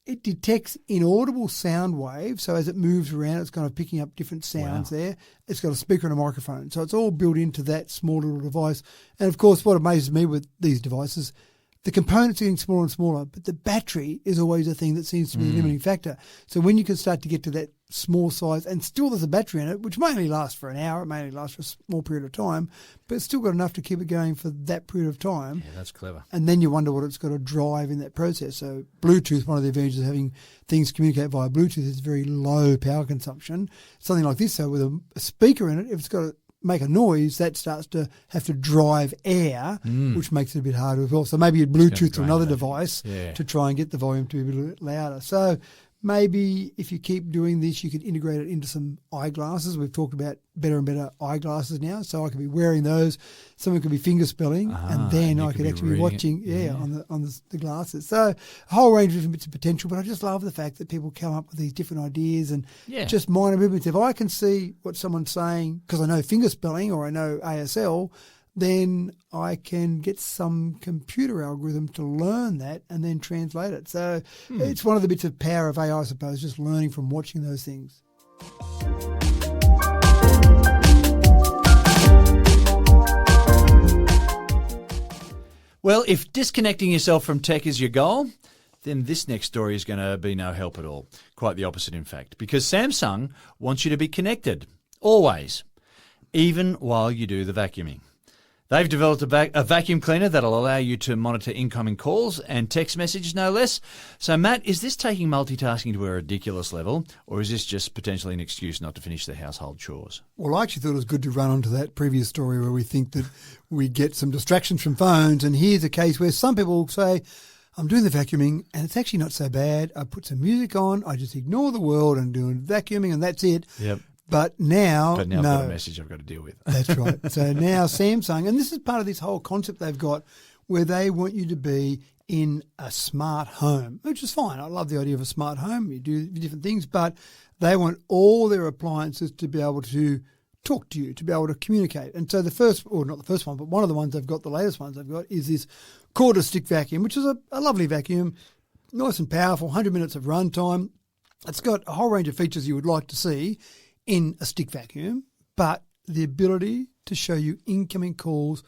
It detects inaudible sound waves, so as it moves around, it's kind of picking up different sounds there. It's got a speaker and a microphone, so it's all built into that small little device. And, of course, what amazes me with these devices, the components are getting smaller and smaller, but the battery is always a thing that seems to be the limiting factor. So when you can start to get to that small size, and still there's a battery in it, which may only last for an hour, it may only last for a small period of time, but it's still got enough to keep it going for that period of time. Yeah, that's clever. And then you wonder what it's got to drive in that process. So Bluetooth, one of the advantages of having things communicate via Bluetooth is very low power consumption. Something like this, so with a speaker in it, if it's got to make a noise, that starts to have to drive air, which makes it a bit harder as well. So maybe you'd Bluetooth to another device to try and get the volume to be a bit louder. So maybe if you keep doing this, you could integrate it into some eyeglasses. We've talked about better and better eyeglasses now. So I could be wearing those. Someone could be finger spelling, and then I could actually be watching on the glasses. So a whole range of different bits of potential. But I just love the fact that people come up with these different ideas and just minor movements. If I can see what someone's saying because I know finger spelling or I know ASL, then I can get some computer algorithm to learn that and then translate it. So it's one of the bits of power of AI, I suppose, just learning from watching those things. Well, if disconnecting yourself from tech is your goal, then this next story is going to be no help at all. Quite the opposite, in fact, because Samsung wants you to be connected, always, even while you do the vacuuming. They've developed a vacuum cleaner that'll allow you to monitor incoming calls and text messages, no less. So, Matt, is this taking multitasking to a ridiculous level, or is this just potentially an excuse not to finish the household chores? Well, I actually thought it was good to run onto that previous story where we think that we get some distractions from phones, and here's a case where some people say, I'm doing the vacuuming, and it's actually not so bad. I put some music on, I just ignore the world and doing vacuuming, and that's it. Yep. But now I've got a message I've got to deal with. That's right. So now Samsung, and this is part of this whole concept they've got where they want you to be in a smart home, which is fine. I love the idea of a smart home. You do different things, but they want all their appliances to be able to talk to you, to be able to communicate. And so the first, or not the first one, but one of the ones they've got, the latest ones they've got, is this cordless stick vacuum, which is a lovely vacuum, nice and powerful, 100 minutes of runtime. It's got a whole range of features you would like to see in a stick vacuum, but the ability to show you incoming calls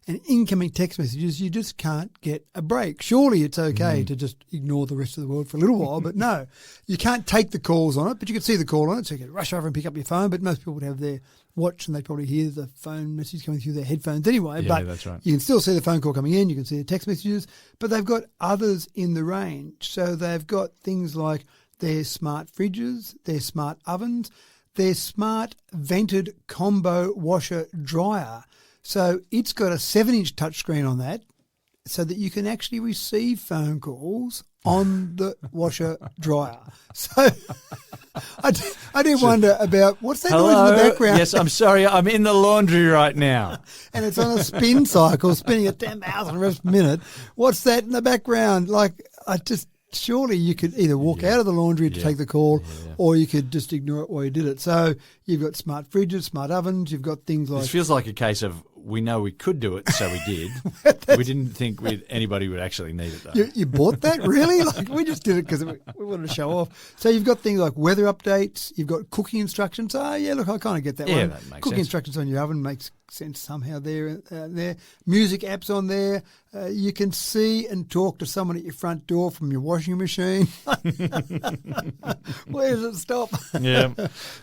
and incoming text messages, you just can't get a break. Surely it's okay to just ignore the rest of the world for a little while, but no, you can't take the calls on it, but you can see the call on it, so you can rush over and pick up your phone, but most people would have their watch and they'd probably hear the phone message coming through their headphones anyway. Yeah, but that's right. You can still see the phone call coming in, you can see the text messages, but they've got others in the range. So they've got things like their smart fridges, their smart ovens, their smart vented combo washer dryer. So it's got a 7-inch touchscreen on that so that you can actually receive phone calls on the washer dryer. So I do wonder about what's that noise in the background? Yes, I'm sorry. I'm in the laundry right now. And it's on a spin cycle, spinning at 10,000 reps per minute. What's that in the background? Surely you could either walk out of the laundry to take the call, or you could just ignore it while you did it. So you've got smart fridges, smart ovens. You've got things like... This feels like a case of we know we could do it, so we did. We didn't think anybody would actually need it, though. You bought that, really? We just did it because we wanted to show off. So you've got things like weather updates. You've got cooking instructions. I kind of get that one. Yeah, that makes Cooking sense. instructions on your oven makes sense somehow there. Music apps on there. You can see and talk to someone at your front door from your washing machine. Where does it stop? Yeah.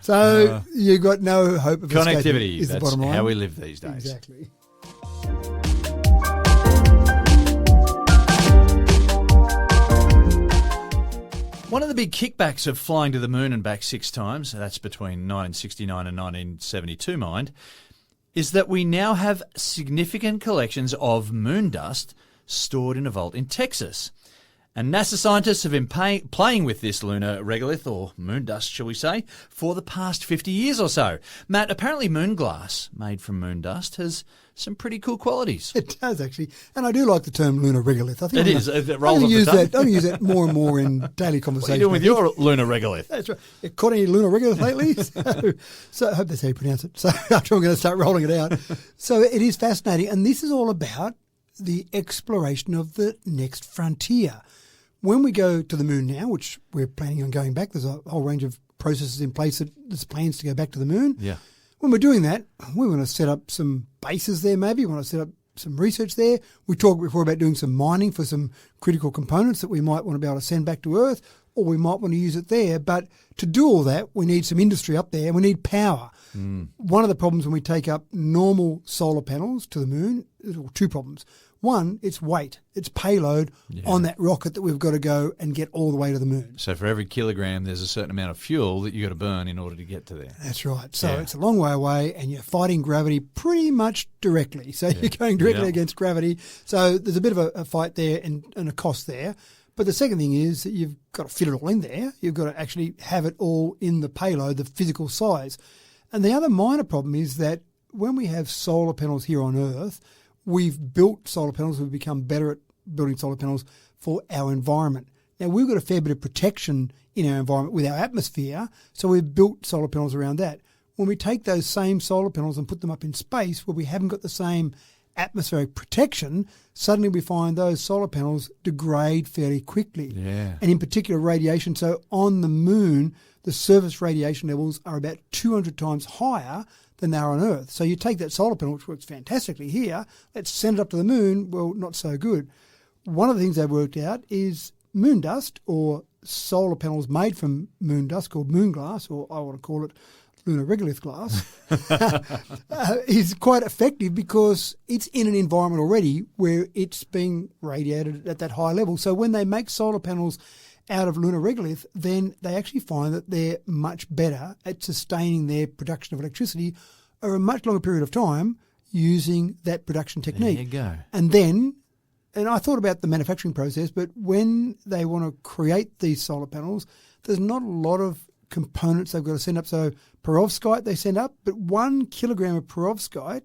So you've got no hope of Connectivity. Is the That's bottom line. how we live these days. Exactly. One of the big kickbacks of flying to the moon and back 6 times, that's between 1969 and 1972, mind, is that we now have significant collections of moon dust stored in a vault in Texas. And NASA scientists have been playing with this lunar regolith, or moon dust, shall we say, for the past 50 years or so. Matt, apparently Moonglass, made from moon dust, has some pretty cool qualities. It does, actually. And I do like the term lunar regolith. I think It rolls off the tongue. I'm going to use that more and more in daily What conversation. are you doing with your lunar regolith? That's right. You caught any lunar regolith lately? So I hope that's how you pronounce it. So after I'm going to start rolling it out. So it is fascinating. And this is all about the exploration of the next frontier. When we go to the moon now, which we're planning on going back, there's a whole range of processes in place that there's plans to go back to the moon. Yeah. When we're doing that, we want to set up some bases there maybe. We want to set up some research there. We talked before about doing some mining for some critical components that we might want to be able to send back to Earth, or we might want to use it there. But to do all that, we need some industry up there and we need power. One of the problems when we take up normal solar panels to the moon, or 2 problems. One, it's weight. It's payload on that rocket that we've got to go and get all the way to the moon. So for every kilogram, there's a certain amount of fuel that you've got to burn in order to get to there. That's right. So it's a long way away and you're fighting gravity pretty much directly. So you're going directly against gravity. So there's a bit of a fight there and a cost there. But the second thing is that you've got to fit it all in there. You've got to actually have it all in the payload, the physical size. And the other minor problem is that when we have solar panels here on Earth, we've built solar panels. We've become better at building solar panels for our environment. Now, we've got a fair bit of protection in our environment with our atmosphere, so we've built solar panels around that. When we take those same solar panels and put them up in space where we haven't got the same atmospheric protection, suddenly we find those solar panels degrade fairly quickly. Yeah. And in particular, radiation. So on the moon, the surface radiation levels are about 200 times higher than they are on Earth. So you take that solar panel, which works fantastically here, let's send it up to the moon. Well, not so good. One of the things they've worked out is moon dust, or solar panels made from moon dust, called Moonglass, or I want to call it lunar regolith glass, is quite effective because it's in an environment already where it's being radiated at that high level. So when they make solar panels out of lunar regolith, then they actually find that they're much better at sustaining their production of electricity over a much longer period of time using that production technique. There you go. And then, and I thought about the manufacturing process, but when they want to create these solar panels, there's not a lot of components they've got to send up. So Perovskite they send up, but 1 kilogram of Perovskite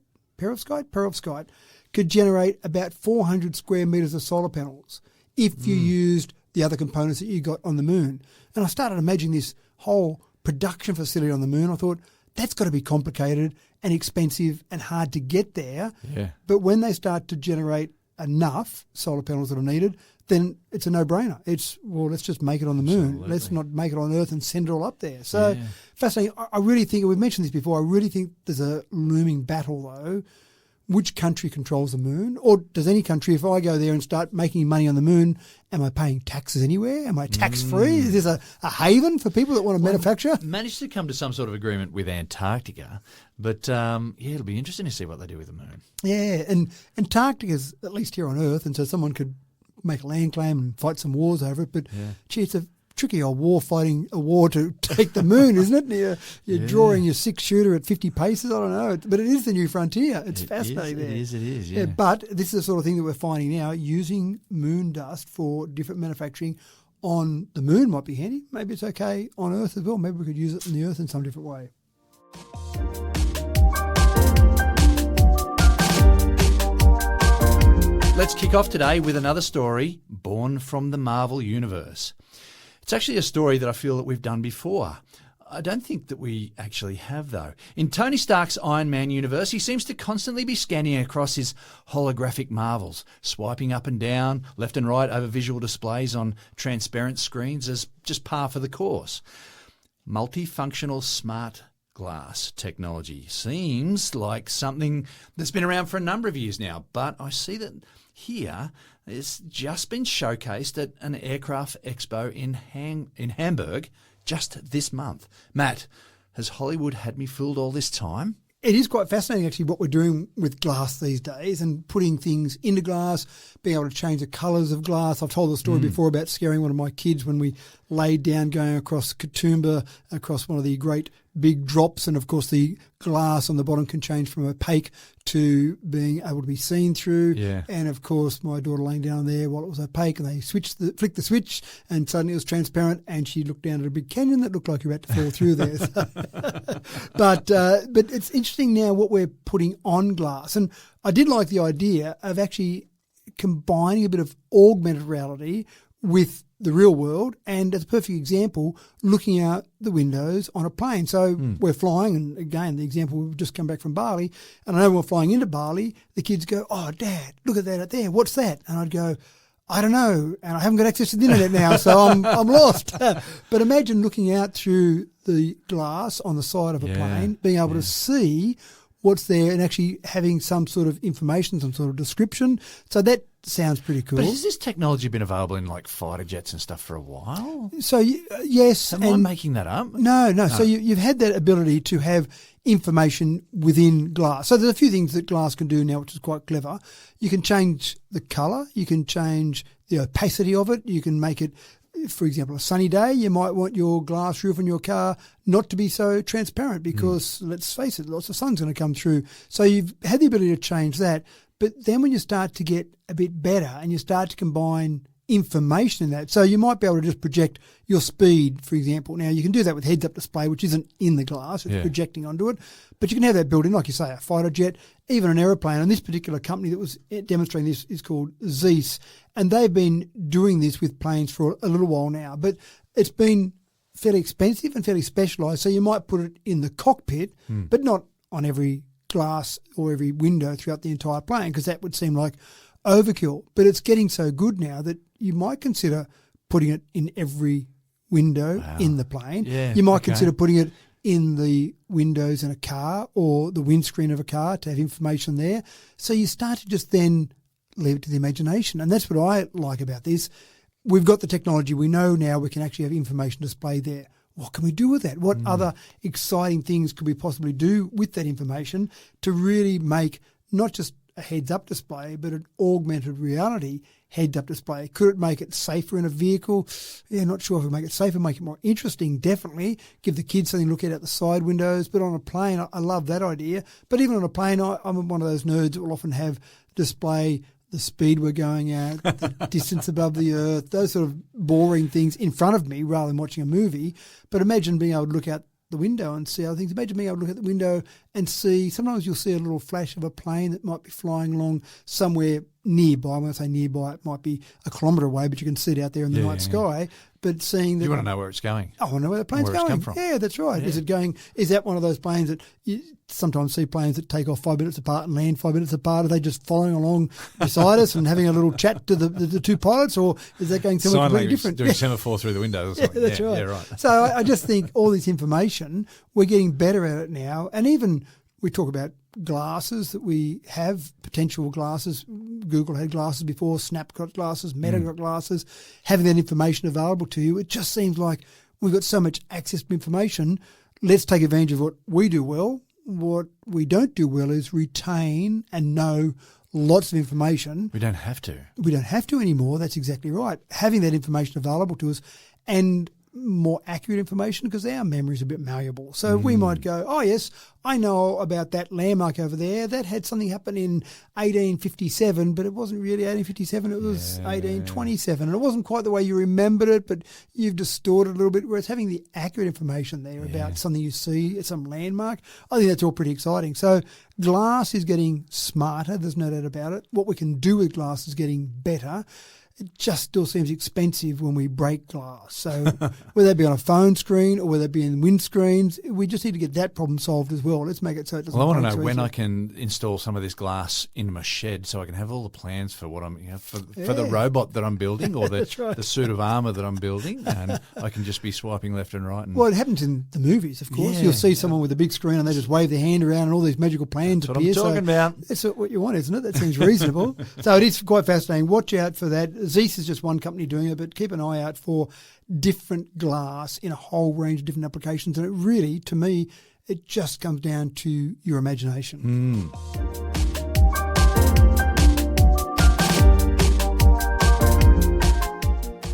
could generate about 400 square metres of solar panels if you used the other components that you got on the moon. And I started imagining this whole production facility on the moon. I thought, that's got to be complicated and expensive and hard to get there. Yeah. But when they start to generate enough solar panels that are needed, then it's a no-brainer. It's, well, let's just make it on the moon. Absolutely. Let's not make it on Earth and send it all up there. So fascinating. I really think, we've mentioned this before, I really think there's a looming battle, though. Which country controls the moon? Or does any country, if I go there and start making money on the moon, am I paying taxes anywhere? Am I tax-free? Is this a haven for people that want to manufacture? Managed to come to some sort of agreement with Antarctica, but it'll be interesting to see what they do with the moon. Yeah, and Antarctica's at least here on Earth, and so someone could make a land claim and fight some wars over it. But gee, it's a tricky old war fighting a war to take the moon, isn't it? You're drawing your 6-shooter at 50 paces. I don't know. But it is the new frontier. It's fascinating. It is, yeah. But this is the sort of thing that we're finding now. Using moon dust for different manufacturing on the moon might be handy. Maybe it's okay on Earth as well. Maybe we could use it on the Earth in some different way. Let's kick off today with another story born from the Marvel Universe. It's actually a story that I feel that we've done before. I don't think that we actually have, though. In Tony Stark's Iron Man universe, he seems to constantly be scanning across his holographic marvels, swiping up and down, left and right over visual displays on transparent screens as just par for the course. Multifunctional smart glass technology seems like something that's been around for a number of years now, but I see that here it's just been showcased at an aircraft expo in Hamburg just this month. Matt, has Hollywood had me fooled all this time? It is quite fascinating, actually, what we're doing with glass these days and putting things into glass, being able to change the colours of glass. I've told the story before about scaring one of my kids when we laid down going across Katoomba, across one of the great big drops, and of course the glass on the bottom can change from opaque to being able to be seen through. Yeah. And of course my daughter laying down there while it was opaque, and they flicked the switch and suddenly it was transparent, and she looked down at a big canyon that looked like you were about to fall through there. But it's interesting now what we're putting on glass, and I did like the idea of actually combining a bit of augmented reality with the real world, and as a perfect example, looking out the windows on a plane. So we're flying, and again, the example, we've just come back from Bali, and I know when we're flying into Bali, the kids go, "Oh, Dad, look at that out there. What's that?" And I'd go, "I don't know, and I haven't got access to the internet now, so I'm lost." But imagine looking out through the glass on the side of a plane, being able to see what's there and actually having some sort of information, some sort of description. So that sounds pretty cool. But has this technology been available in like fighter jets and stuff for a while? So yes. Am I making that up? No. So you've had that ability to have information within glass. So there's a few things that glass can do now, which is quite clever. You can change the colour. You can change the opacity of it. You can make it, for example, a sunny day, you might want your glass roof on your car not to be so transparent because, let's face it, lots of sun's going to come through. So you've had the ability to change that. But then when you start to get a bit better and you start to combine information in that, so you might be able to just project your speed, for example. Now, you can do that with heads-up display, which isn't in the glass. It's projecting onto it. But you can have that built in, like you say, a fighter jet, even an aeroplane. And this particular company that was demonstrating this is called Zeiss. And they've been doing this with planes for a little while now. But it's been fairly expensive and fairly specialised. So you might put it in the cockpit, but not on every glass or every window throughout the entire plane, because that would seem like overkill. But it's getting so good now that you might consider putting it in every window in the plane. Yeah, you might consider putting it in the windows in a car or the windscreen of a car to have information there. So you start to just then leave it to the imagination. And that's what I like about this. We've got the technology. We know now we can actually have information displayed there. What can we do with that? What other exciting things could we possibly do with that information to really make not just a heads-up display, but an augmented reality heads-up display? Could it make it safer in a vehicle? Yeah, not sure if it would make it safer, make it more interesting, definitely. Give the kids something to look at out the side windows. But on a plane, I love that idea. But even on a plane, I'm one of those nerds that will often have display the speed we're going at, the distance above the earth, those sort of boring things in front of me rather than watching a movie. But imagine being able to look out the window and see other things. Imagine being able to look at the window and see, sometimes you'll see a little flash of a plane that might be flying along somewhere nearby. When I say nearby, it might be a kilometre away, but you can see it out there in the night sky. But seeing that, you want to know where it's going. I want to know where the plane's going. It's come from. Yeah, that's right. Yeah. Is that one of those planes that you sometimes see planes that take off 5 minutes apart and land 5 minutes apart? Are they just following along beside us and having a little chat to the two pilots, or is that going somewhere completely different? Doing semaphore through the windows or something. That's right. Yeah, right. So I just think all this information, we're getting better at it now. And even we talk about glasses that we have, potential glasses. Google had glasses before, Snap got glasses, Meta got glasses. Having that information available to you, it just seems like we've got so much access to information. Let's take advantage of what we do well. What we don't do well is retain and know lots of information. We don't have to. We don't have to anymore. That's exactly right. Having that information available to us and more accurate information because our memory is a bit malleable. So we might go, oh, yes, I know about that landmark over there. That had something happen in 1857, but it wasn't really 1857. It was 1827. And it wasn't quite the way you remembered it, but you've distorted a little bit, whereas having the accurate information there about something you see at some landmark, I think that's all pretty exciting. So glass is getting smarter. There's no doubt about it. What we can do with glass is getting better. It just still seems expensive when we break glass. So whether that be on a phone screen or whether it be in windscreens, we just need to get that problem solved as well. Let's make it so it doesn't. Well, I want to know break so when easily. I can install some of this glass in my shed so I can have all the plans for what I'm, for the robot that I'm building or the suit of armour that I'm building, and I can just be swiping left and right. And Well, it happens in the movies, of course. Yeah, You'll see someone with a big screen and they just wave their hand around and all these magical plans That's what appear. I'm talking about. That's what you want, isn't it? That seems reasonable. So it is quite fascinating. Watch out for that. Zeiss is just one company doing it, but keep an eye out for different glass in a whole range of different applications. And it really, to me, it just comes down to your imagination.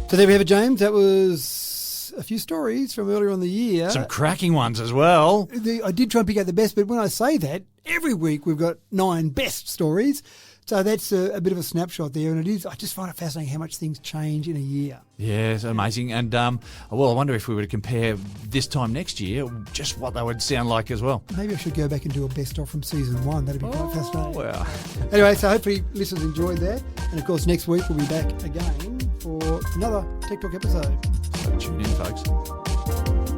So there we have it, James. That was a few stories from earlier on the year. some cracking ones as well. I did try and pick out the best, but when I say that, every week we've got 9 best stories. So that's a bit of a snapshot there, and it is. I just find it fascinating how much things change in a year. Yeah, it's amazing. And, well, I wonder if we were to compare this time next year, just what they would sound like as well. Maybe I should go back and do a best of from season 1. That'd be quite fascinating. Well, Anyway, so hopefully listeners enjoyed that. And of course, next week we'll be back again for another Tech Talk episode. so tune in, folks.